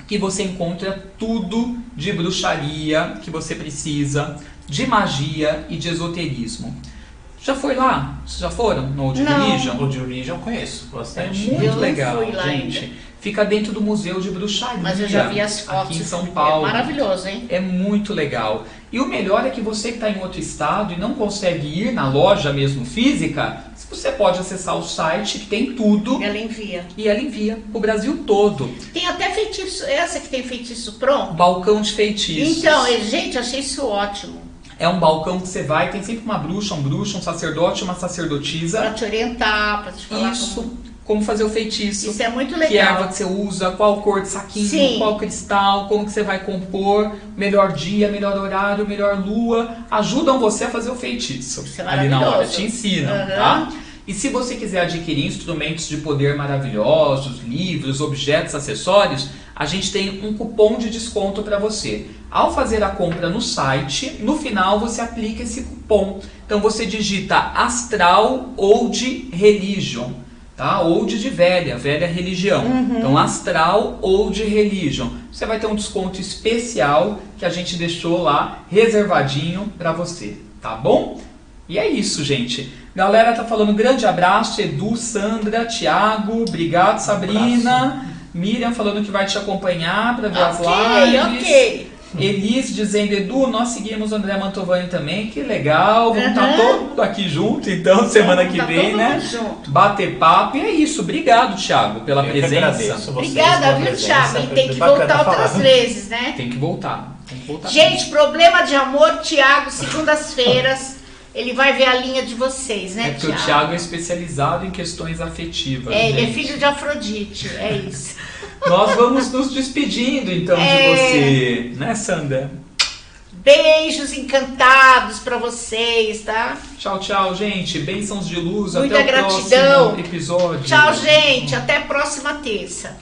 que você encontra tudo de bruxaria que você precisa, de magia e de esoterismo. Já foi lá? Vocês já foram no Old Religion? Old Religion eu conheço bastante. É muito legal, fui lá gente. Ainda. Fica dentro do Museu de Bruxaria. Mas eu já vi as fotos. Aqui em São Paulo. É maravilhoso, hein? É muito legal. E o melhor é que você que está em outro estado e não consegue ir na loja mesmo física, você pode acessar o site que tem tudo. Ela envia. E ela envia o Brasil todo. Tem até feitiço. Essa que tem feitiço pronto? Balcão de feitiços. Então, gente, achei isso ótimo. É um balcão que você vai, tem sempre uma bruxa, um bruxo, um sacerdote, uma sacerdotisa. Pra te orientar, pra te falar como fazer o feitiço. Isso é muito legal. Que erva que você usa, qual cor de saquinho, qual cristal, como que você vai compor, melhor dia, melhor horário, melhor lua. Ajudam você a fazer o feitiço. Isso é ali na hora, te ensinam, tá? E se você quiser adquirir instrumentos de poder maravilhosos, livros, objetos, acessórios, a gente tem um cupom de desconto para você. Ao fazer a compra no site, no final você aplica esse cupom. Então você digita Astral Old Religion, tá? Old de velha religião. Então Astral Old Religion. Você vai ter um desconto especial que a gente deixou lá reservadinho para você, tá bom? E é isso, gente. Galera tá falando grande abraço, Edu, Sandra, Thiago, obrigado, Sabrina. Miriam falando que vai te acompanhar para ver as lives. Ok. Elis dizendo, Edu, nós seguimos o André Mantovani também, que legal. Vamos estar todo aqui junto, então, semana que vem, né? Junto. Bater papo. E é isso. Obrigado, Thiago, pela presença. Obrigada, viu, Thiago? E tem que voltar outras vezes, né? Tem que voltar. Gente, problema de amor, Thiago, segundas-feiras. Ele vai ver a linha de vocês, né, Thiago? Porque o Thiago é especializado em questões afetivas. Ele é filho de Afrodite, é isso. Nós vamos nos despedindo, então, de você. Né, Sandra? Beijos encantados para vocês, tá? Tchau, tchau, gente. Bênçãos de luz. Muita até o gratidão. próximo episódio. Tchau, gente. Até a próxima terça.